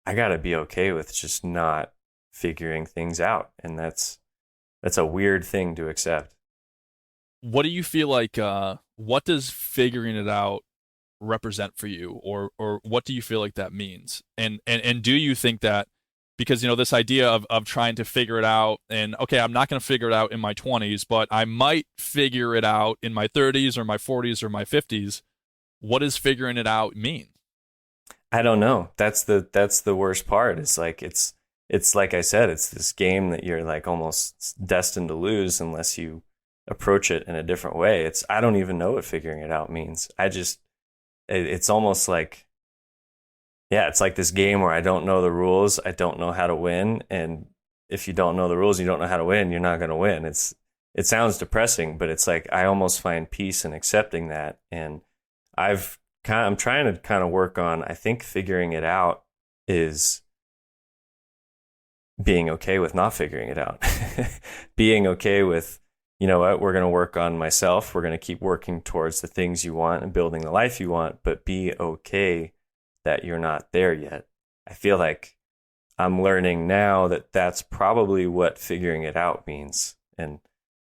I got to be okay with just not figuring things out. And that's a weird thing to accept. What do you feel like? What does figuring it out represent for you, or what do you feel like that means? And do you think that because this idea of trying to figure it out, and okay, I'm not going to figure it out in my 20s, but I might figure it out in my 30s or my 40s or my 50s. What does figuring it out mean? I don't know. That's the worst part. It's like I said, it's this game that you're like almost destined to lose unless you approach it in a different way. I don't even know what figuring it out means. It's almost like, yeah, it's like this game where I don't know the rules. I don't know how to win. And if you don't know the rules, you don't know how to win, you're not going to win. It sounds depressing, but it's like, I almost find peace in accepting that. And I'm trying to kind of work on, I think figuring it out is being okay with not figuring it out. Being okay with, you know what, we're going to work on myself. We're going to keep working towards the things you want and building the life you want, but be okay that you're not there yet. I feel like I'm learning now that that's probably what figuring it out means. And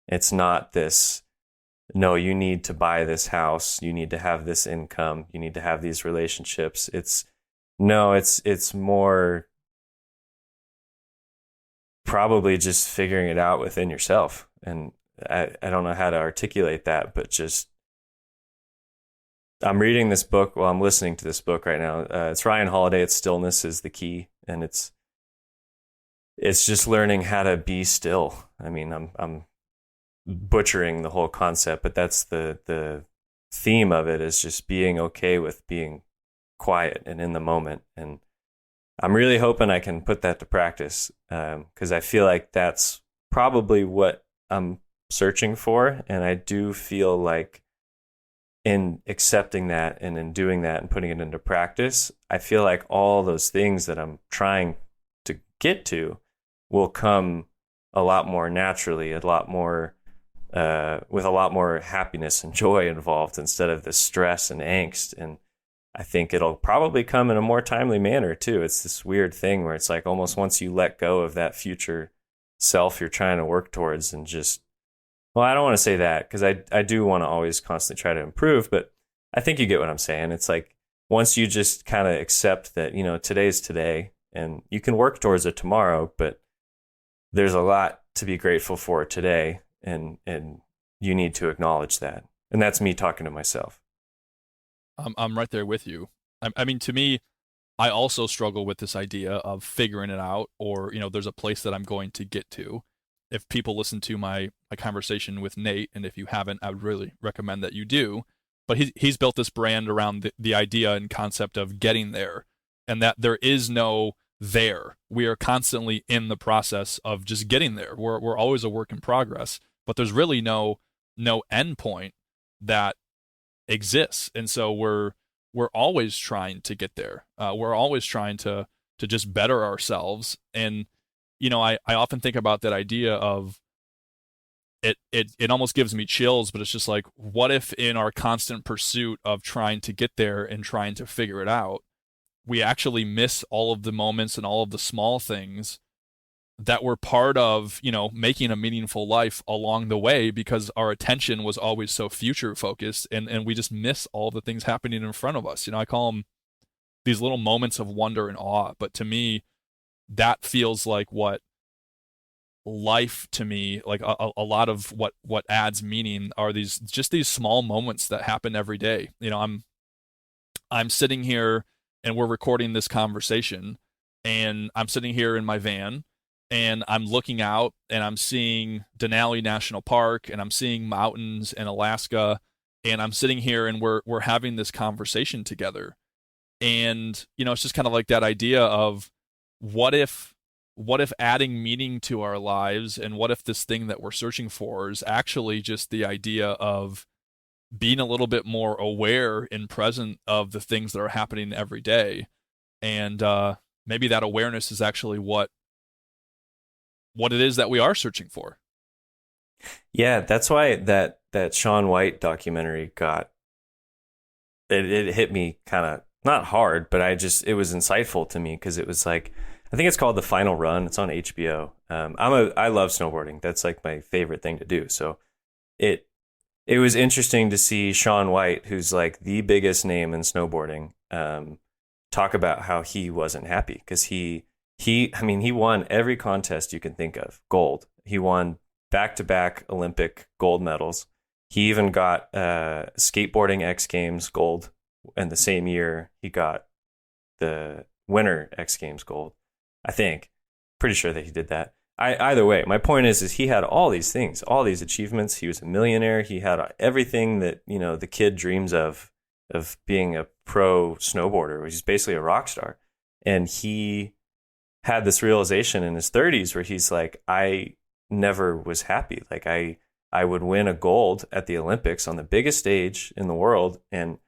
it's not this, no, you need to buy this house, you need to have this income, you need to have these relationships. It's more probably just figuring it out within yourself. And I don't know how to articulate that, but just I'm reading this book. Well, I'm listening to this book right now. It's Ryan Holiday. It's Stillness is the Key, and it's just learning how to be still. I mean, I'm butchering the whole concept, but that's the theme of it, is just being okay with being quiet and in the moment. And I'm really hoping I can put that to practice, because I feel like that's probably what I'm searching for. And I do feel like in accepting that and in doing that and putting it into practice, I feel like all those things that I'm trying to get to will come a lot more naturally, a lot more with a lot more happiness and joy involved instead of the stress and angst. And I think it'll probably come in a more timely manner too. It's this weird thing where it's like almost once you let go of that future self you're trying to work towards and just, well, I don't want to say that because I do want to always constantly try to improve, but I think you get what I'm saying. It's like once you just kind of accept that, today's today and you can work towards it tomorrow, but there's a lot to be grateful for today, and you need to acknowledge that. And that's me talking to myself. I'm right there with you. I mean, to me, I also struggle with this idea of figuring it out, or there's a place that I'm going to get to. If people listen to my conversation with Nate, and if you haven't, I would really recommend that you do. But he's built this brand around the idea and concept of getting there, and that there is no there. We are constantly in the process of just getting there. We're always a work in progress, but there's really no end point that exists, and so we're always trying to get there. We're always trying to just better ourselves, and I often think about that idea of it almost gives me chills, but it's just like, what if in our constant pursuit of trying to get there and trying to figure it out, we actually miss all of the moments and all of the small things that were part of, making a meaningful life along the way because our attention was always so future focused and we just miss all the things happening in front of us. I call them these little moments of wonder and awe, but to me, that feels like what life to me, like a lot of what adds meaning are these small moments that happen every day. I'm sitting here and we're recording this conversation, and I'm sitting here in my van and I'm looking out and I'm seeing Denali National Park and I'm seeing mountains in Alaska, and I'm sitting here and we're having this conversation together. And it's just kind of like that idea of what if adding meaning to our lives, and what if this thing that we're searching for is actually just the idea of being a little bit more aware and present of the things that are happening every day. And maybe that awareness is actually what it is that we are searching for. Yeah, that's why that Shaun White documentary it hit me kind of not hard, but it was insightful to me because it was like, I think it's called The Final Run. It's on HBO. I love snowboarding. That's like my favorite thing to do. So it was interesting to see Shaun White, who's like the biggest name in snowboarding, talk about how he wasn't happy because he won every contest you can think of, gold. He won back-to-back Olympic gold medals. He even got skateboarding X Games gold, and the same year he got the Winter X Games gold. I think, pretty sure that he did that. Either way, my point is he had all these things, all these achievements. He was a millionaire. He had everything that the kid dreams of being a pro snowboarder. He's basically a rock star, and he had this realization in his 30s where he's like, I never was happy. Like I would win a gold at the Olympics on the biggest stage in the world, and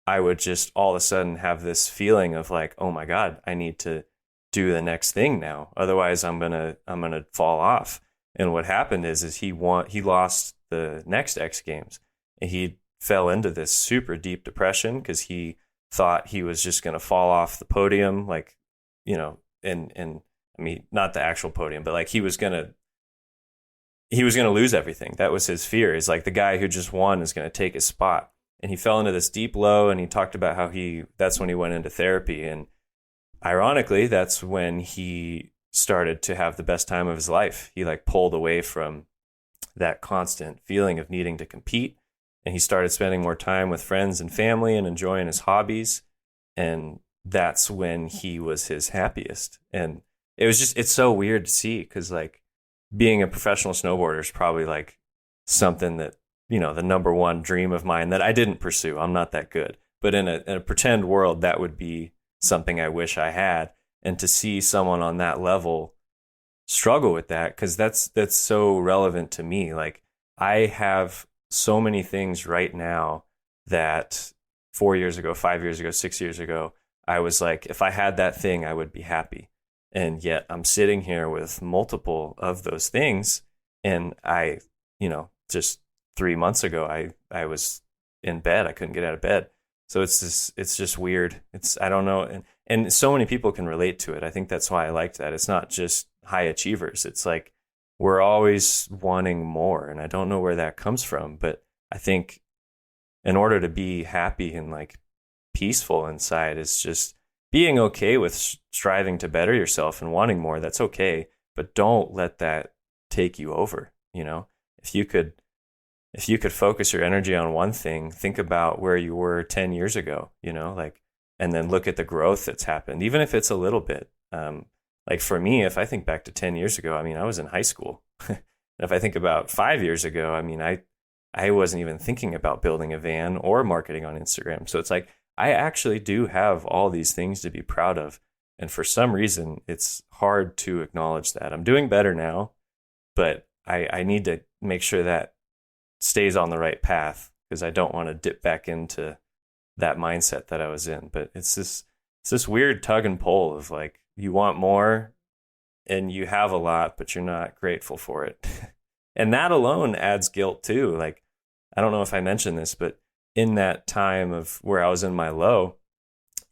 I would just all of a sudden have this feeling of like, oh my God, I need to do the next thing now. Otherwise I'm gonna fall off. And what happened is he lost the next X Games, and he fell into this super deep depression because he thought he was just gonna fall off the podium, like, and I mean, not the actual podium, but like he was gonna lose everything. That was his fear. Is like the guy who just won is gonna take his spot. And he fell into this deep low, and he talked about how that's when he went into therapy. And ironically, that's when he started to have the best time of his life. He like pulled away from that constant feeling of needing to compete, and he started spending more time with friends and family and enjoying his hobbies. And that's when he was his happiest. And it's so weird to see, because like being a professional snowboarder is probably like something that, the number one dream of mine that I didn't pursue. I'm not that good, but in a pretend world, that would be something I wish I had. And to see someone on that level struggle with that, because that's so relevant to me. Like I have so many things right now that 4 years ago, 5 years ago, 6 years ago, I was like, if I had that thing, I would be happy. And yet I'm sitting here with multiple of those things. And I, just 3 months ago, I was in bed. I couldn't get out of bed. So it's just weird. I don't know. And so many people can relate to it. I think that's why I liked that. It's not just high achievers. It's like, we're always wanting more. And I don't know where that comes from, but I think in order to be happy and like peaceful inside is just being okay with striving to better yourself and wanting more. That's okay. But don't let that take you over. If you could focus your energy on one thing, think about where you were 10 years ago, and then look at the growth that's happened, even if it's a little bit. Like for me, if I think back to 10 years ago, I mean, I was in high school. If I think about 5 years ago, I mean, I wasn't even thinking about building a van or marketing on Instagram. So it's like, I actually do have all these things to be proud of. And for some reason, it's hard to acknowledge that. I'm doing better now, but I need to make sure that stays on the right path, because I don't want to dip back into that mindset that I was in. But it's this weird tug and pull of like, you want more, and you have a lot, but you're not grateful for it. And that alone adds guilt too. Like, I don't know if I mentioned this, but in that time of where I was in my low,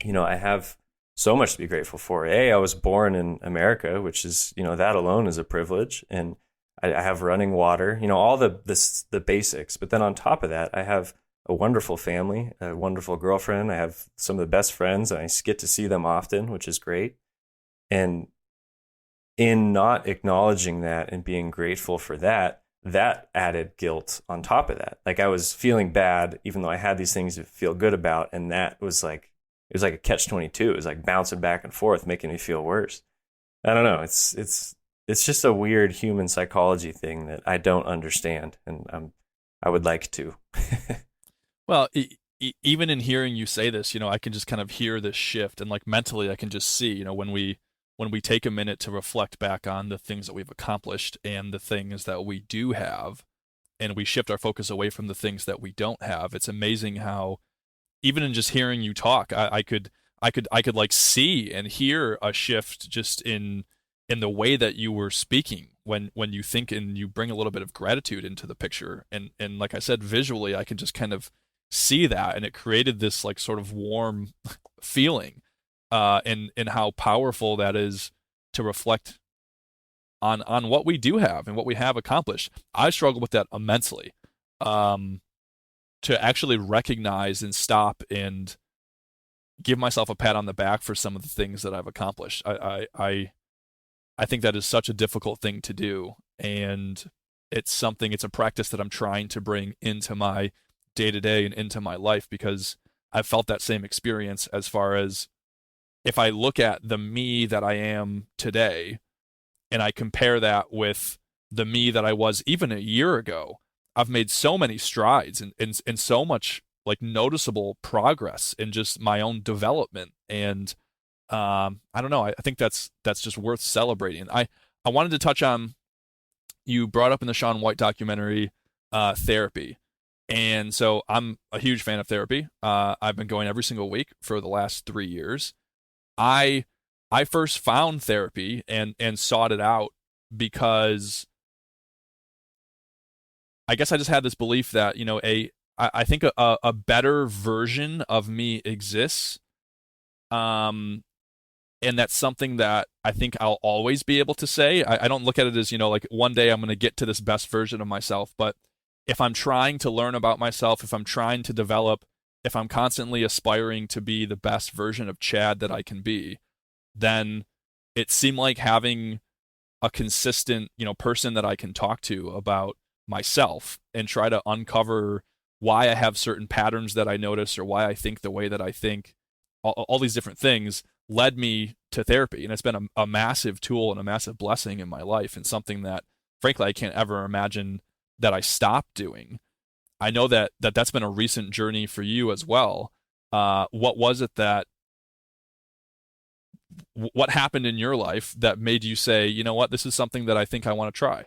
I have so much to be grateful for. I was born in America, which is, that alone is a privilege. And I have running water, all the basics. But then on top of that, I have a wonderful family, a wonderful girlfriend. I have some of the best friends, and I get to see them often, which is great. And in not acknowledging that and being grateful for that, that added guilt on top of that. Like, I was feeling bad, even though I had these things to feel good about. And that was like, it was like a catch-22. It was like bouncing back and forth, making me feel worse. I don't know. It's just a weird human psychology thing that I don't understand. And I would like to. Well, even in hearing you say this, I can just kind of hear this shift, and like mentally, I can just see, when we take a minute to reflect back on the things that we've accomplished and the things that we do have, and we shift our focus away from the things that we don't have. It's amazing how, even in just hearing you talk, I could like see and hear a shift just in the way that you were speaking when you think and you bring a little bit of gratitude into the picture. And like I said, visually, I can just kind of see that, and it created this like sort of warm feeling, and how powerful that is to reflect on what we do have and what we have accomplished. I struggle with that immensely. To actually recognize and stop and give myself a pat on the back for some of the things that I've accomplished. I think that is such a difficult thing to do, and it's a practice that I'm trying to bring into my day-to-day and into my life, because I've felt that same experience. As far as, if I look at the me that I am today and I compare that with the me that I was even a year ago, I've made so many strides and so much like noticeable progress in just my own development. And I don't know. I think that's just worth celebrating. I wanted to touch on, you brought up in the Shaun White documentary, therapy. And so I'm a huge fan of therapy. I've been going every single week for the last 3 years. I first found therapy and sought it out because I guess I just had this belief that, I think a better version of me exists. And that's something that I think I'll always be able to say. I don't look at it as, like one day I'm going to get to this best version of myself. But if I'm trying to learn about myself, if I'm trying to develop, if I'm constantly aspiring to be the best version of Chad that I can be, then it seemed like having a consistent, person that I can talk to about myself and try to uncover why I have certain patterns that I notice, or why I think the way that I think, all these different things led me to therapy. And it's been a massive tool and a massive blessing in my life, and something that, frankly, I can't ever imagine that I stopped doing. I know that's been a recent journey for you as well. What was it what happened in your life that made you say, you know what, this is something that I think I want to try?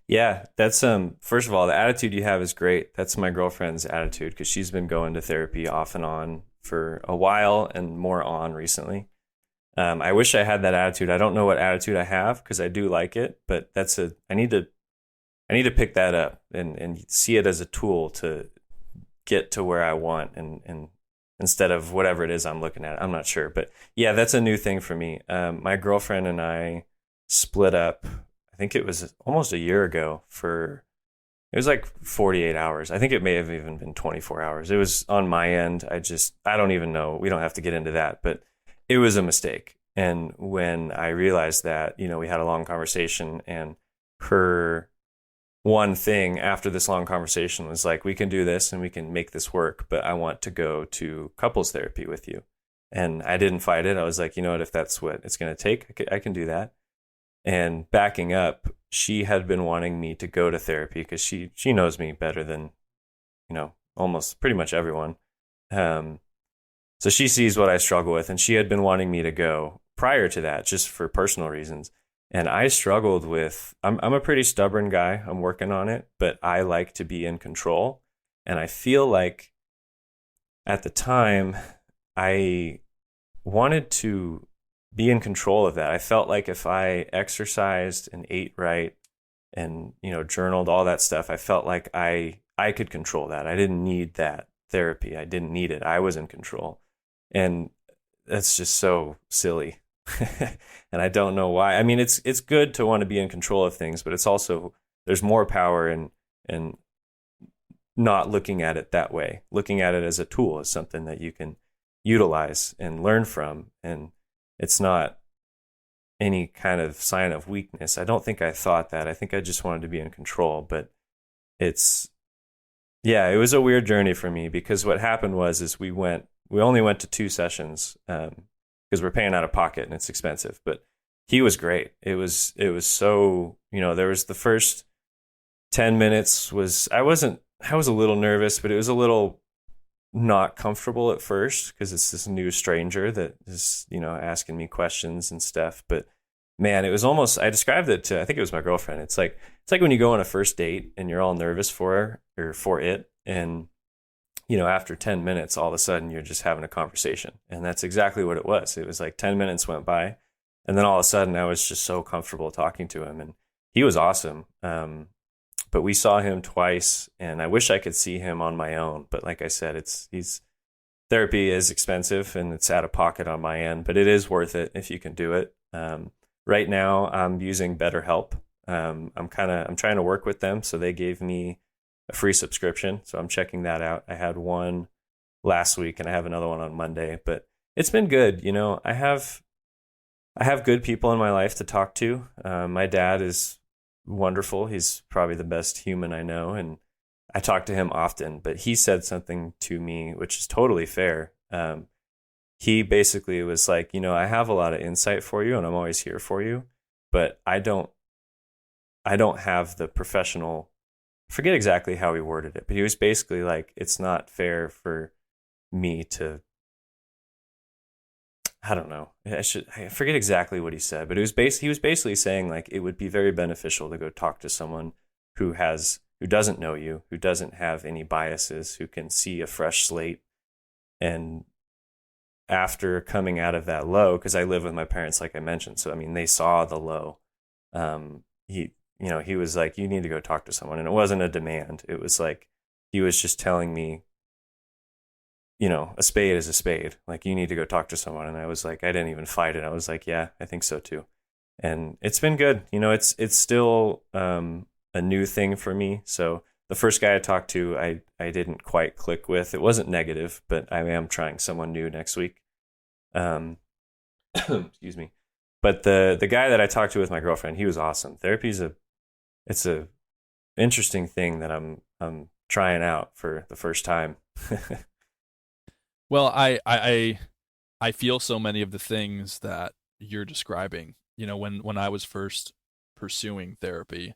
Yeah, that's first of all, the attitude you have is great. That's my girlfriend's attitude, because she's been going to therapy off and on for a while, and more on recently. I wish I had that attitude. I don't know what attitude I have, because I do like it, but I need to pick that up and see it as a tool to get to where I want, and instead of whatever it is I'm looking at. I'm not sure, but yeah, that's a new thing for me. My girlfriend and I split up. I think it was almost a year ago. It was like 48 hours. I think it may have even been 24 hours. It was on my end. I don't even know. We don't have to get into that, but it was a mistake. And when I realized that, we had a long conversation, and her one thing after this long conversation was like, we can do this and we can make this work, but I want to go to couples therapy with you. And I didn't fight it. I was like, you know what, if that's what it's going to take, I can do that. And backing up, she had been wanting me to go to therapy because she knows me better than, almost pretty much everyone. So she sees what I struggle with, and she had been wanting me to go prior to that, just for personal reasons. And I struggled with, I'm a pretty stubborn guy. I'm working on it, but I like to be in control. And I feel like at the time I wanted to be in control of that. I felt like if I exercised and ate right and, journaled all that stuff, I felt like I could control that. I didn't need that therapy. I didn't need it. I was in control. And that's just so silly. And I don't know why. I mean, it's good to want to be in control of things, but it's also, there's more power in not looking at it that way, looking at it as a tool, as something that you can utilize and learn from. And it's not any kind of sign of weakness. I don't think I thought that. I think I just wanted to be in control. But it was a weird journey for me, because what happened is we only went to 2 sessions, because we're paying out of pocket and it's expensive. But he was great. It was so, there was the first 10 minutes I was a little nervous, but it was a little not comfortable at first, because it's this new stranger that is, asking me questions and stuff. But man, it was almost, I described it to, I think it was my girlfriend. It's like when you go on a first date and you're all nervous for her or for it. And, after 10 minutes, all of a sudden you're just having a conversation. And that's exactly what it was. It was like 10 minutes went by, and then all of a sudden I was just so comfortable talking to him, and he was awesome. But we saw him twice, and I wish I could see him on my own. But like I said, therapy is expensive and it's out of pocket on my end, but it is worth it if you can do it. Right now I'm using BetterHelp. I'm trying to work with them. So they gave me a free subscription. So I'm checking that out. I had one last week and I have another one on Monday, but it's been good. I have good people in my life to talk to. My dad is wonderful. He's probably the best human I know, and I talk to him often. But he said something to me which is totally fair. He basically was like, I have a lot of insight for you and I'm always here for you, but I don't have the professional, I forget exactly how he worded it, but he was basically like, it's not fair for me to, I don't know. I forget exactly what he said, but he was basically saying like it would be very beneficial to go talk to someone who doesn't know you, who doesn't have any biases, who can see a fresh slate. And after coming out of that low, because I live with my parents, like I mentioned, so I mean they saw the low. He was like, you need to go talk to someone, and it wasn't a demand. It was like he was just telling me, a spade is a spade. Like, you need to go talk to someone. And I was like, I didn't even fight it. I was like, yeah, I think so too. And it's been good. It's still a new thing for me. So the first guy I talked to, I didn't quite click with. It wasn't negative, but I am trying someone new next week. Excuse me. But the guy that I talked to with my girlfriend, he was awesome. Therapy's it's a interesting thing that I'm trying out for the first time. Well, I feel so many of the things that you're describing. When I was first pursuing therapy,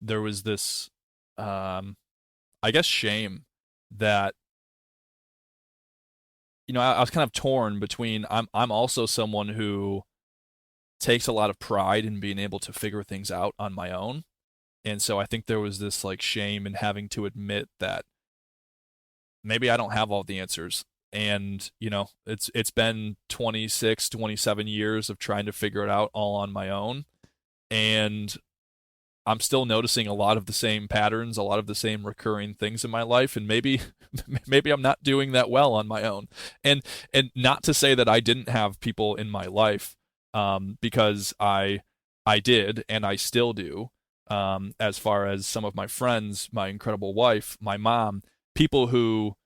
there was this, I guess, shame that, I was kind of torn between, I'm also someone who takes a lot of pride in being able to figure things out on my own. And so I think there was this like shame in having to admit that maybe I don't have all the answers. And, it's been 26, 27 years of trying to figure it out all on my own. And I'm still noticing a lot of the same patterns, a lot of the same recurring things in my life. And maybe I'm not doing that well on my own. And not to say that I didn't have people in my life, because I did, and I still do, as far as some of my friends, my incredible wife, my mom, people who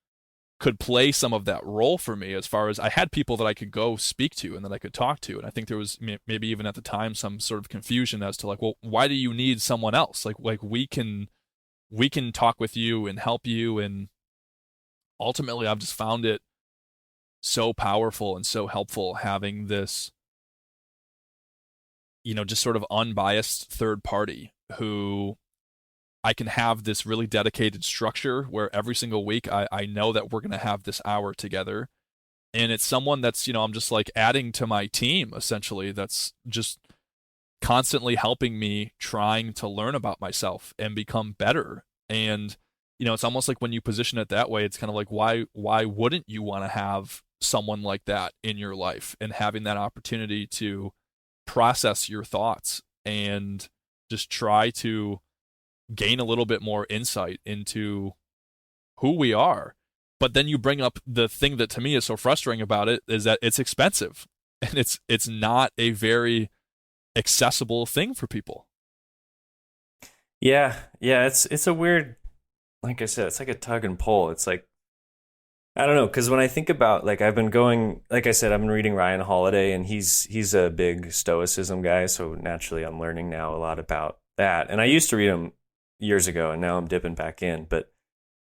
could play some of that role for me, as far as I had people that I could go speak to and that I could talk to. And I think there was maybe even at the time some sort of confusion as to like, well, why do you need someone else? Like we can talk with you and help you. And ultimately I've just found it so powerful and so helpful having this, just sort of unbiased third party who I can have this really dedicated structure where every single week I know that we're going to have this hour together. And it's someone that's, I'm just like adding to my team, essentially, that's just constantly helping me trying to learn about myself and become better. And, it's almost like when you position it that way, it's kind of like, why wouldn't you want to have someone like that in your life and having that opportunity to process your thoughts and just try to gain a little bit more insight into who we are. But then you bring up the thing that to me is so frustrating about it is that it's expensive and it's not a very accessible thing for people. Yeah, yeah, it's a weird, like I said, it's like a tug and pull. It's like I don't know, because when I think about like I've been going, like I said, I've been reading Ryan Holiday, and he's a big Stoicism guy, so naturally I'm learning now a lot about that. And I used to read him years ago, and now I'm dipping back in. But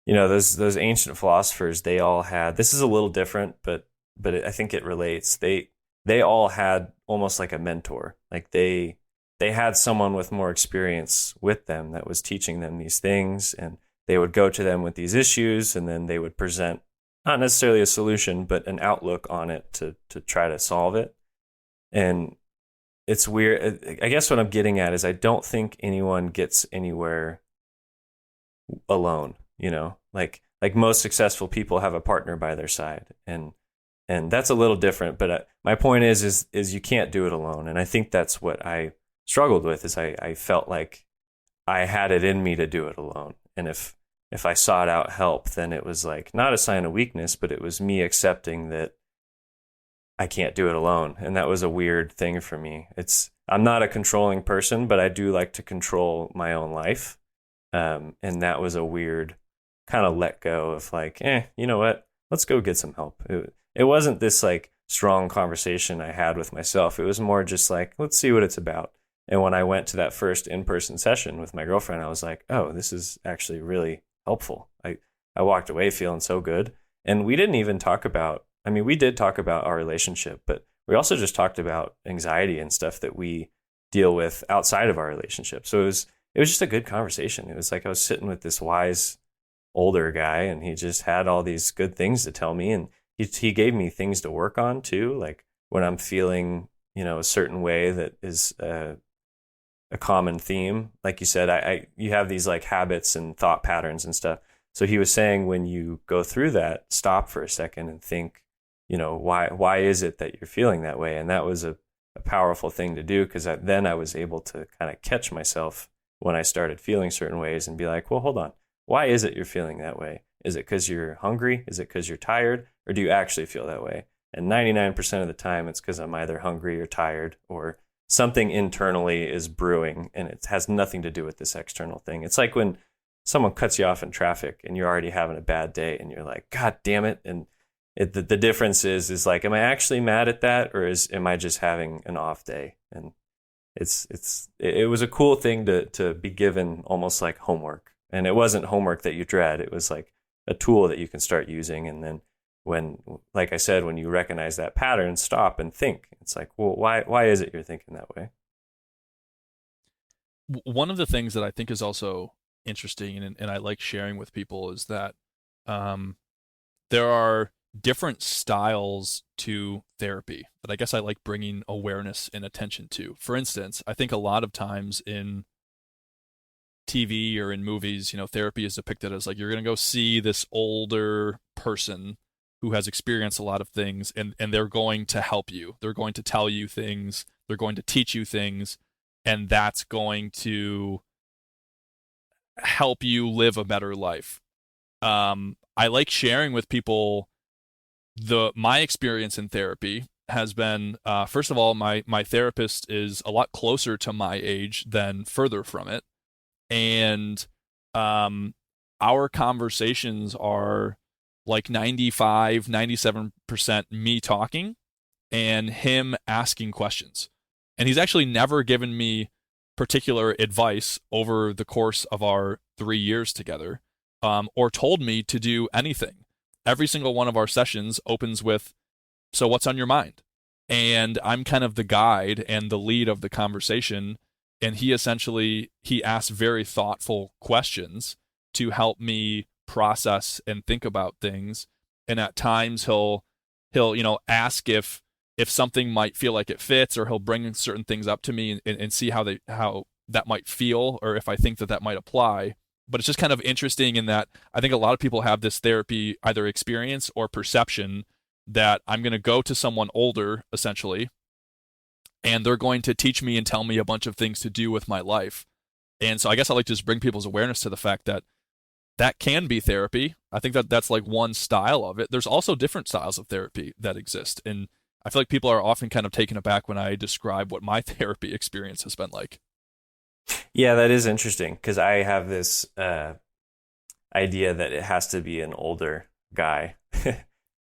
those ancient philosophers, they all had. This is a little different, but I think it relates. They all had almost like a mentor, like they had someone with more experience with them that was teaching them these things, and they would go to them with these issues, and then they would present not necessarily a solution, but an outlook on it to try to solve it. And it's weird. I guess what I'm getting at is I don't think anyone gets anywhere alone. Like most successful people have a partner by their side, and that's a little different. But my point is you can't do it alone. And I think that's what I struggled with is I felt like I had it in me to do it alone. And if I sought out help, then it was like not a sign of weakness, but it was me accepting that I can't do it alone. And that was a weird thing for me. I'm not a controlling person, but I do like to control my own life. And that was a weird kind of let go of like, you know what? Let's go get some help. It wasn't this like strong conversation I had with myself. It was more just like, let's see what it's about. And when I went to that first in-person session with my girlfriend, I was like, oh, this is actually really helpful. I walked away feeling so good. And we didn't even talk about, we did talk about our relationship, but we also just talked about anxiety and stuff that we deal with outside of our relationship. So it was just a good conversation. It was like I was sitting with this wise older guy, and he just had all these good things to tell me. And he gave me things to work on too. Like when I'm feeling, a certain way that is a common theme. Like you said, you have these like habits and thought patterns and stuff. So he was saying when you go through that, stop for a second and think, why is it that you're feeling that way? And that was a powerful thing to do, because then I was able to kind of catch myself when I started feeling certain ways and be like, well, hold on. Why is it you're feeling that way? Is it because you're hungry? Is it because you're tired? Or do you actually feel that way? And 99% of the time, it's because I'm either hungry or tired, or something internally is brewing, and it has nothing to do with this external thing. It's like when someone cuts you off in traffic and you're already having a bad day and you're like, God damn it. And the difference is like, am I actually mad at that, or am I just having an off day? And it was a cool thing to be given, almost like homework. And it wasn't homework that you dread. It was like a tool that you can start using. And then when, like I said, when you recognize that pattern, stop and think. It's like, well, why is it you're thinking that way? One of the things that I think is also interesting and I like sharing with people is that there are different styles to therapy that I guess I like bringing awareness and attention to. For instance, I think a lot of times in TV or in movies, therapy is depicted as like you're going to go see this older person who has experienced a lot of things, and they're going to help you. They're going to tell you things. They're going to teach you things, and that's going to help you live a better life. I like sharing with people my experience in therapy has been, first of all, my therapist is a lot closer to my age than further from it. And our conversations are like 95, 97% me talking and him asking questions. And he's actually never given me particular advice over the course of our 3 years together, or told me to do anything. Every single one of our sessions opens with, so what's on your mind? And I'm kind of the guide and the lead of the conversation. And he asks very thoughtful questions to help me process and think about things. And at times he'll ask if something might feel like it fits, or he'll bring certain things up to me and see how that might feel, or if I think that might apply. But it's just kind of interesting in that I think a lot of people have this therapy either experience or perception that I'm going to go to someone older, essentially, and they're going to teach me and tell me a bunch of things to do with my life. And so I guess I like to just bring people's awareness to the fact that that can be therapy. I think that that's like one style of it. There's also different styles of therapy that exist. And I feel like people are often kind of taken aback when I describe what my therapy experience has been like. Yeah, that is interesting because I have this idea that it has to be an older guy.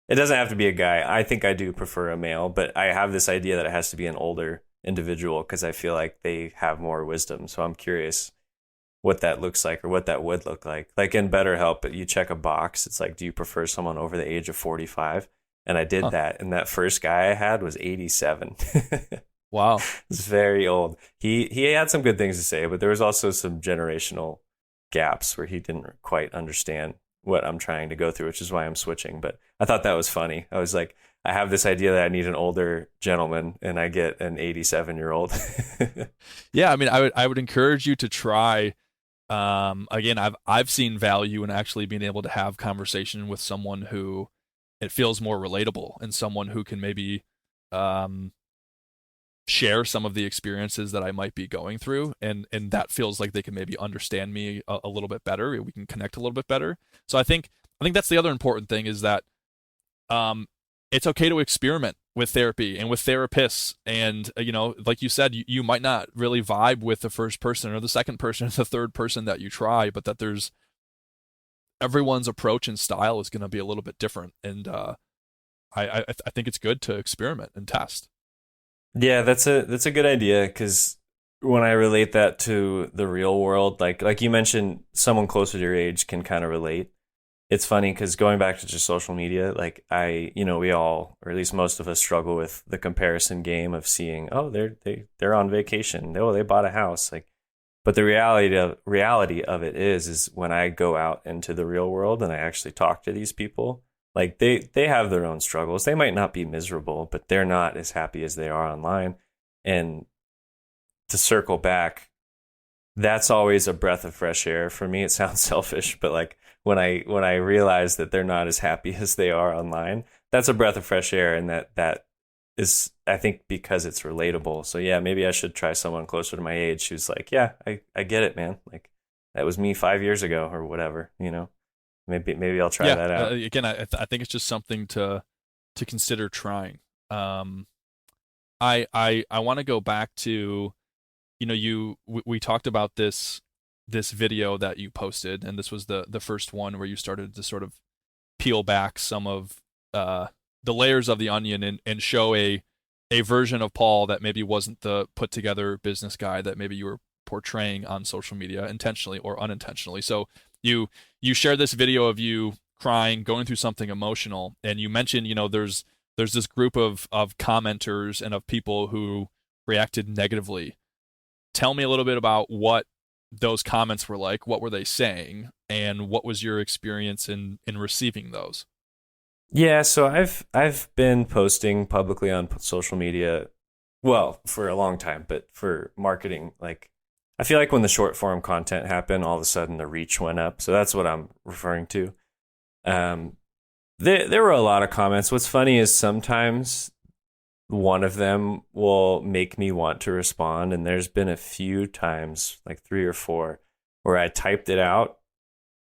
It doesn't have to be a guy. I think I do prefer a male, but I have this idea that it has to be an older individual because I feel like they have more wisdom. So I'm curious what that looks like or what that would look like. Like in BetterHelp, you check a box. It's like, do you prefer someone over the age of 45? And I did that. And that first guy I had was 87. Wow. It's very old. He had some good things to say, but there was also some generational gaps where he didn't quite understand what I'm trying to go through, which is why I'm switching. But I thought that was funny. I was like, I have this idea that I need an older gentleman and I get an 87-year-old. Yeah, I mean, I would encourage you to try. Again, I've seen value in actually being able to have conversation with someone who it feels more relatable and someone who can maybe share some of the experiences that I might be going through, and that feels like they can maybe understand me a little bit better. We can connect a little bit better. So I think that's the other important thing is that it's okay to experiment with therapy and with therapists. And like you said, you might not really vibe with the first person or the second person or the third person that you try, but that there's everyone's approach and style is going to be a little bit different. And I think it's good to experiment and test. Yeah, that's a good idea because when I relate that to the real world, like you mentioned, someone closer to your age can kind of relate. It's funny because going back to just social media, like we all, or at least most of us, struggle with the comparison game of seeing, oh, they're on vacation, oh, they bought a house, like. But the reality of it is when I go out into the real world and I actually talk to these people. Like they have their own struggles. They might not be miserable, but they're not as happy as they are online. And to circle back, that's always a breath of fresh air for me. It sounds selfish, but like when I realize that they're not as happy as they are online, that's a breath of fresh air, and that is, I think, because it's relatable. So yeah, maybe I should try someone closer to my age who's like, yeah, I get it, man. Like that was me 5 years ago or whatever, Maybe I'll try that out. Again, I think it's just something to consider trying. I want to go back to, we talked about this video that you posted, and this was the first one where you started to sort of peel back some of the layers of the onion and show a version of Paul that maybe wasn't the put together business guy that maybe you were portraying on social media intentionally or unintentionally. So you shared this video of you crying, going through something emotional, and you mentioned, there's this group of commenters and of people who reacted negatively. Tell me a little bit about what those comments were like. What were they saying, and what was your experience in receiving those? Yeah, so I've been posting publicly on social media, well, for a long time, but for marketing, like I feel like when the short form content happened, all of a sudden the reach went up. So that's what I'm referring to. There were a lot of comments. What's funny is sometimes one of them will make me want to respond. And there's been a few times, like 3 or 4, where I typed it out,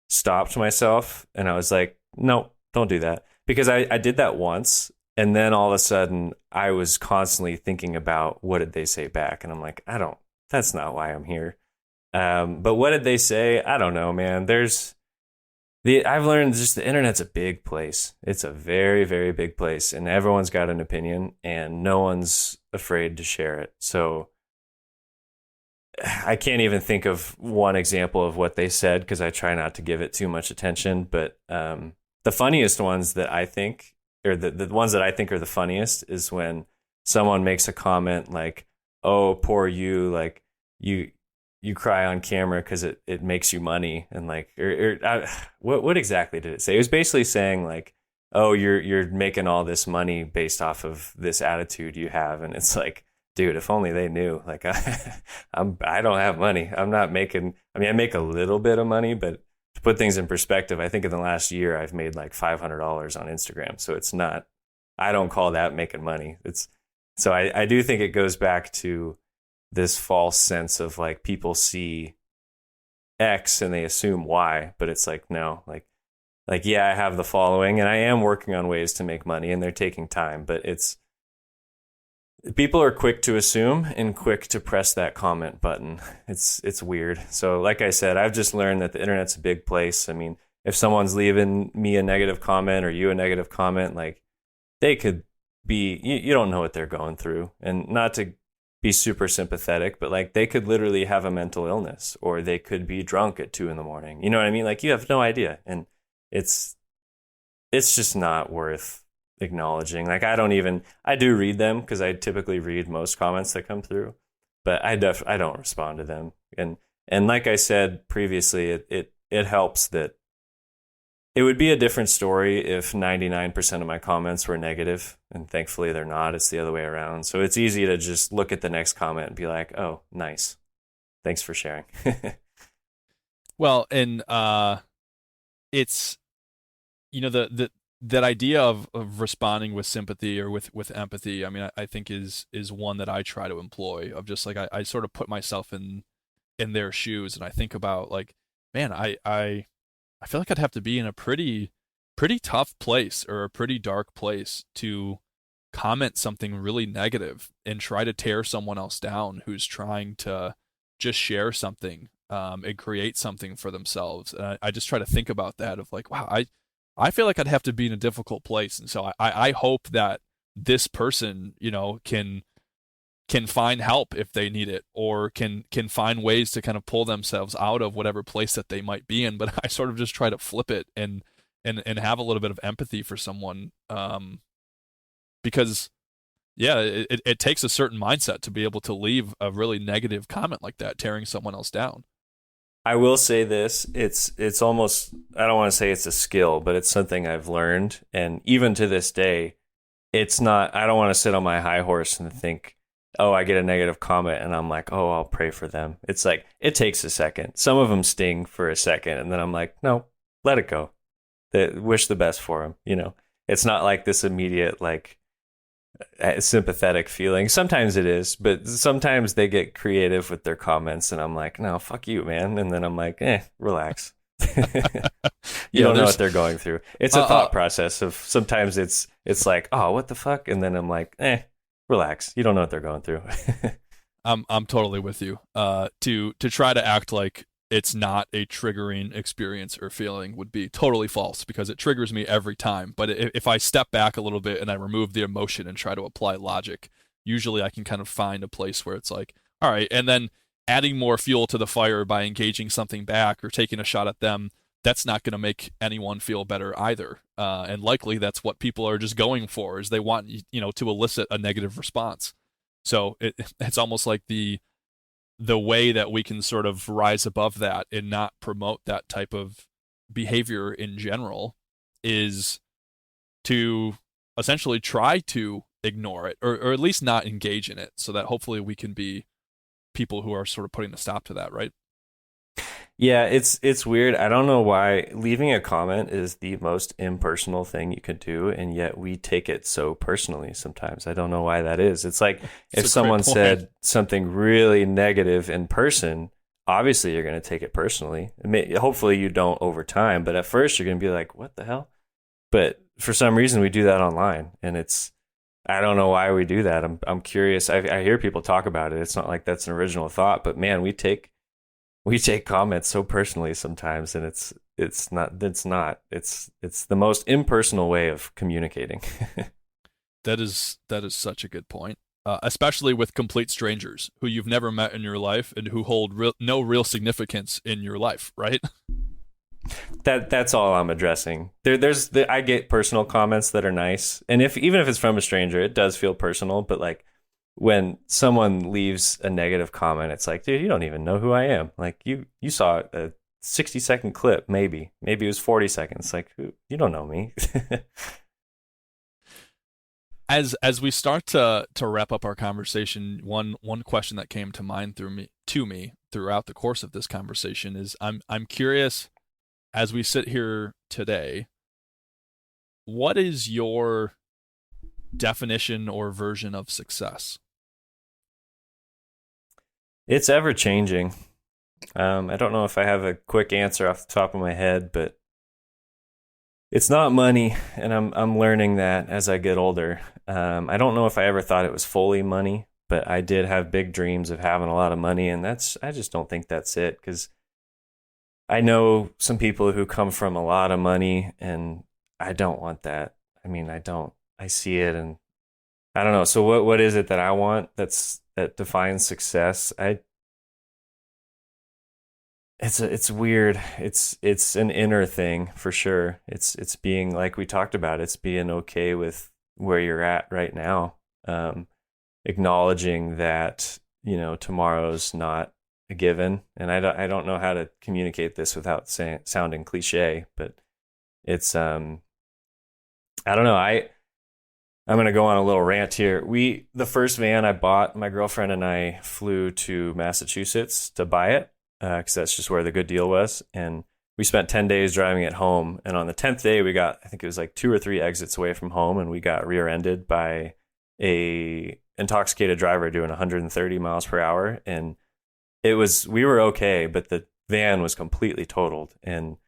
stopped myself, and I was like, no, don't do that. Because I did that once. And then all of a sudden I was constantly thinking about what did they say back. And I'm like, that's not why I'm here. But what did they say? I don't know, man. I've learned just the internet's a big place. It's a very, very big place, and everyone's got an opinion, and no one's afraid to share it. So I can't even think of one example of what they said because I try not to give it too much attention. But the funniest ones that I think, or the ones that I think are the funniest, is when someone makes a comment like, oh, poor you, like you cry on camera because it makes you money, and like, what exactly did it say? It was basically saying like, oh, you're making all this money based off of this attitude you have, and it's like, dude, if only they knew. Like, I don't have money. I'm not making. I mean, I make a little bit of money, but to put things in perspective, I think in the last year I've made like $500 on Instagram, so it's not I don't call that making money. It's so I do think it goes back to this false sense of like people see X and they assume Y, but it's like no, like yeah, I have the following and I am working on ways to make money and they're taking time, but it's people are quick to assume and quick to press that comment button. It's weird. So like I said, I've just learned that the internet's a big place. I mean, if someone's leaving me a negative comment or you a negative comment, like they could be you don't know what they're going through. And not to be super sympathetic, but like they could literally have a mental illness or they could be drunk at 2 a.m. You know what I mean? Like you have no idea. And it's just not worth acknowledging. Like I do read them because I typically read most comments that come through, but I don't respond to them. And like I said previously, it helps that it would be a different story if 99% of my comments were negative, and thankfully they're not. It's the other way around. So it's easy to just look at the next comment and be like, "Oh, nice. Thanks for sharing." Well, and it's that idea of responding with sympathy or with empathy. I mean, I think is one that I try to employ, of just like I sort of put myself in their shoes, and I think about like, man, I feel like I'd have to be in a pretty tough place or a pretty dark place to comment something really negative and try to tear someone else down who's trying to just share something and create something for themselves. And I just try to think about that of like, wow, I feel like I'd have to be in a difficult place. And so I hope that this person, can find help if they need it, or can find ways to kind of pull themselves out of whatever place that they might be in. But I sort of just try to flip it and have a little bit of empathy for someone, because yeah, it takes a certain mindset to be able to leave a really negative comment like that, tearing someone else down. I will say this, it's almost, I don't want to say it's a skill, but it's something I've learned, and even to this day, it's not, I don't want to sit on my high horse and think, oh, I get a negative comment and I'm like, oh, I'll pray for them. It's like, it takes a second. Some of them sting for a second. And then I'm like, no, let it go. Wish the best for them. It's not like this immediate, like sympathetic feeling. Sometimes it is, but sometimes they get creative with their comments and I'm like, no, fuck you, man. And then I'm like, relax. You don't know what they're going through. It's a thought process of sometimes it's like, oh, what the fuck? And then I'm like, relax. You don't know what they're going through. I'm totally with you. To try to act like it's not a triggering experience or feeling would be totally false, because it triggers me every time. But if I step back a little bit and I remove the emotion and try to apply logic, usually I can kind of find a place where it's like, all right, and then adding more fuel to the fire by engaging something back or taking a shot at them, that's not going to make anyone feel better either. And likely that's what people are just going for, is they want, to elicit a negative response. So it's almost like the way that we can sort of rise above that and not promote that type of behavior in general is to essentially try to ignore it, or at least not engage in it, so that hopefully we can be people who are sort of putting a stop to that, right? Yeah, it's weird. I don't know why leaving a comment is the most impersonal thing you could do, and yet we take it so personally sometimes. I don't know why that is. It's like if someone said something really negative in person, obviously you're going to take it personally. Hopefully you don't over time, but at first you're going to be like, what the hell? But for some reason we do that online, and I don't know why we do that. I'm curious. I hear people talk about it. It's not like that's an original thought, but man, we take comments so personally sometimes, and it's the most impersonal way of communicating. That is such a good point, especially with complete strangers who you've never met in your life and who hold no real significance in your life, right? That's all I'm addressing. I get personal comments that are nice, and even if it's from a stranger, it does feel personal. But like when someone leaves a negative comment, it's like, dude, you don't even know who I am. Like you saw a 60-second clip, maybe it was 40 seconds. Like you don't know me. As we start to wrap up our conversation, one question that came to mind to me throughout the course of this conversation is I'm curious, as we sit here today, what is your definition or version of success? It's ever changing. I don't know if I have a quick answer off the top of my head, but it's not money, and I'm learning that as I get older. I don't know if I ever thought it was fully money, but I did have big dreams of having a lot of money, and I just don't think that's it, because I know some people who come from a lot of money, and I don't want that. I mean, I don't. I see it, and I don't know. So what is it that I want that defines success? It's weird. It's an inner thing for sure. It's being, like we talked about, it's being okay with where you're at right now. Acknowledging that, tomorrow's not a given. And I don't know how to communicate this without sounding cliche, but it's I don't know. I'm going to go on a little rant here. The first van I bought, my girlfriend and I flew to Massachusetts to buy it, because that's just where the good deal was. And we spent 10 days driving it home. And on the 10th day, I think it was like 2 or 3 exits away from home, and we got rear-ended by a intoxicated driver doing 130 miles per hour. And we were okay, but the van was completely totaled. And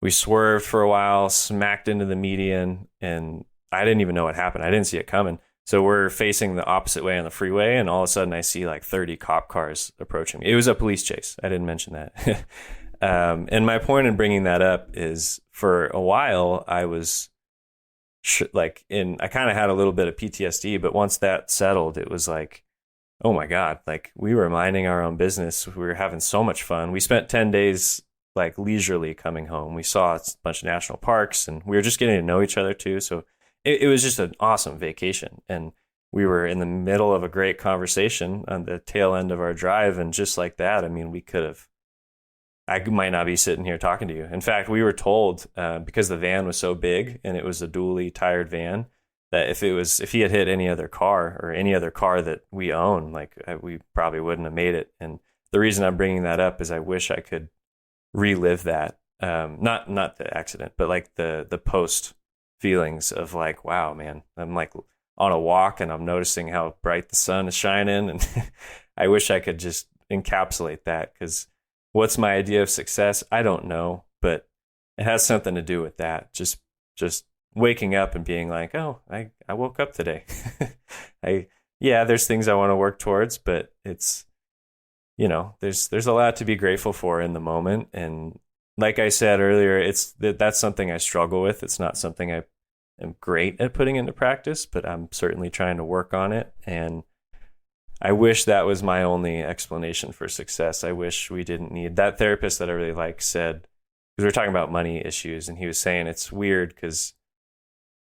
we swerved for a while, smacked into the median, and I didn't even know what happened. I didn't see it coming. So we're facing the opposite way on the freeway, and all of a sudden I see like 30 cop cars approaching me. It was a police chase. I didn't mention that. And my point in bringing that up is, for a while I was I kind of had a little bit of PTSD, but once that settled, it was like, oh my God, like we were minding our own business. We were having so much fun. We spent 10 days like leisurely coming home. We saw a bunch of national parks, and we were just getting to know each other too. So it was just an awesome vacation. And we were in the middle of a great conversation on the tail end of our drive. And just like that, I mean, I might not be sitting here talking to you. In fact, we were told, because the van was so big and it was a dually tired van, that if he had hit any other car or any other car that we own, we probably wouldn't have made it. And the reason I'm bringing that up is I wish I could relive that. Not the accident, but like the post feelings of like, wow, man, I'm like on a walk and I'm noticing how bright the sun is shining. And I wish I could just encapsulate that, because what's my idea of success? I don't know, but it has something to do with that. Just waking up and being like, oh, I woke up today. There's things I want to work towards, but it's, there's a lot to be grateful for in the moment. And like I said earlier, that's something I struggle with. It's not something I am great at putting into practice, but I'm certainly trying to work on it. And I wish that was my only explanation for success. I wish we didn't need that. Therapist that I really like said, because we were talking about money issues, and he was saying it's weird because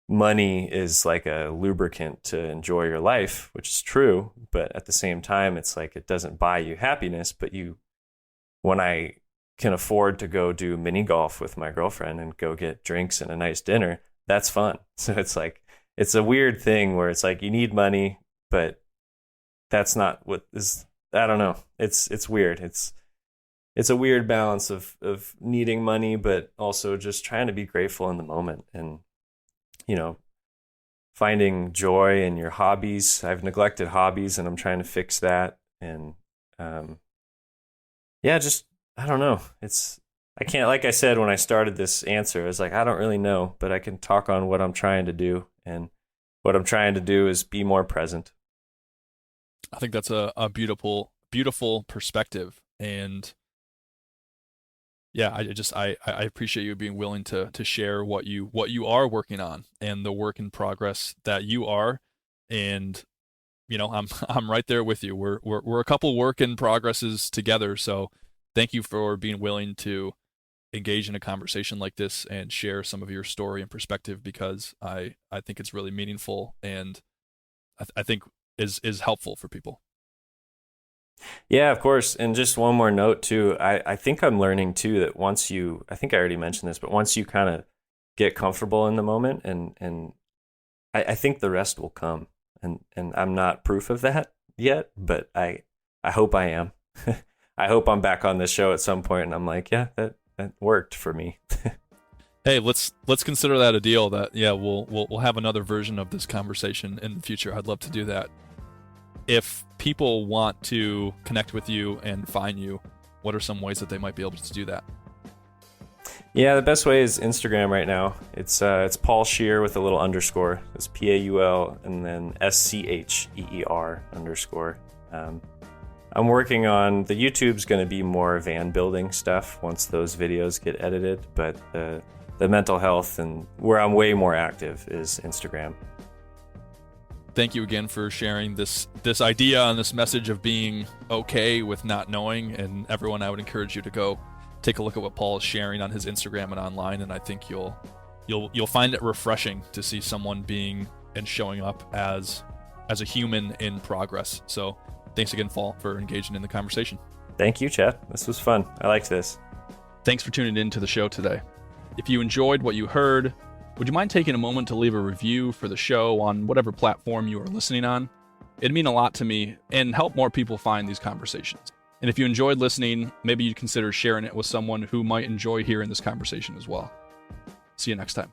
money is like a lubricant to enjoy your life, which is true. But at the same time, it's like it doesn't buy you happiness. But when I can afford to go do mini golf with my girlfriend and go get drinks and a nice dinner, that's fun. So it's like, it's a weird thing where it's like you need money, but that's not what is, I don't know. It's weird. It's a weird balance of needing money, but also just trying to be grateful in the moment and, finding joy in your hobbies. I've neglected hobbies and I'm trying to fix that. And, I don't know. I can't, like I said, when I started this answer, I was like, I don't really know, but I can talk on what I'm trying to do. And what I'm trying to do is be more present. I think that's a beautiful, beautiful perspective. And yeah, I appreciate you being willing to share what you are working on and the work in progress that you are. And I'm right there with you. We're a couple work in progresses together. So thank you for being willing to engage in a conversation like this and share some of your story and perspective, because I think it's really meaningful and I think is helpful for people. Yeah, of course. And just one more note too. I think I'm learning too that I think I already mentioned this, but once you kind of get comfortable in the moment, and I think the rest will come. And I'm not proof of that yet, but I hope I am. I hope I'm back on this show at some point and I'm like, yeah, that worked for me. Hey, let's consider that a deal. That yeah, we'll have another version of this conversation in the future. I'd love to do that. If people want to connect with you and find you, what are some ways that they might be able to do that? Yeah, the best way is Instagram right now. It's Paul Scheer with a little underscore. It's PAUL and then SCHEER underscore. I'm working on the YouTube's going to be more van building stuff once those videos get edited, but the mental health and where I'm way more active is Instagram. Thank you again for sharing this idea and this message of being okay with not knowing. And everyone, I would encourage you to go take a look at what Paul is sharing on his Instagram and online, and I think you'll find it refreshing to see someone being and showing up as a human in progress. So thanks again, Paul, for engaging in the conversation. Thank you, Chad. This was fun. I liked this. Thanks for tuning in to the show today. If you enjoyed what you heard, would you mind taking a moment to leave a review for the show on whatever platform you are listening on? It'd mean a lot to me and help more people find these conversations. And if you enjoyed listening, maybe you'd consider sharing it with someone who might enjoy hearing this conversation as well. See you next time.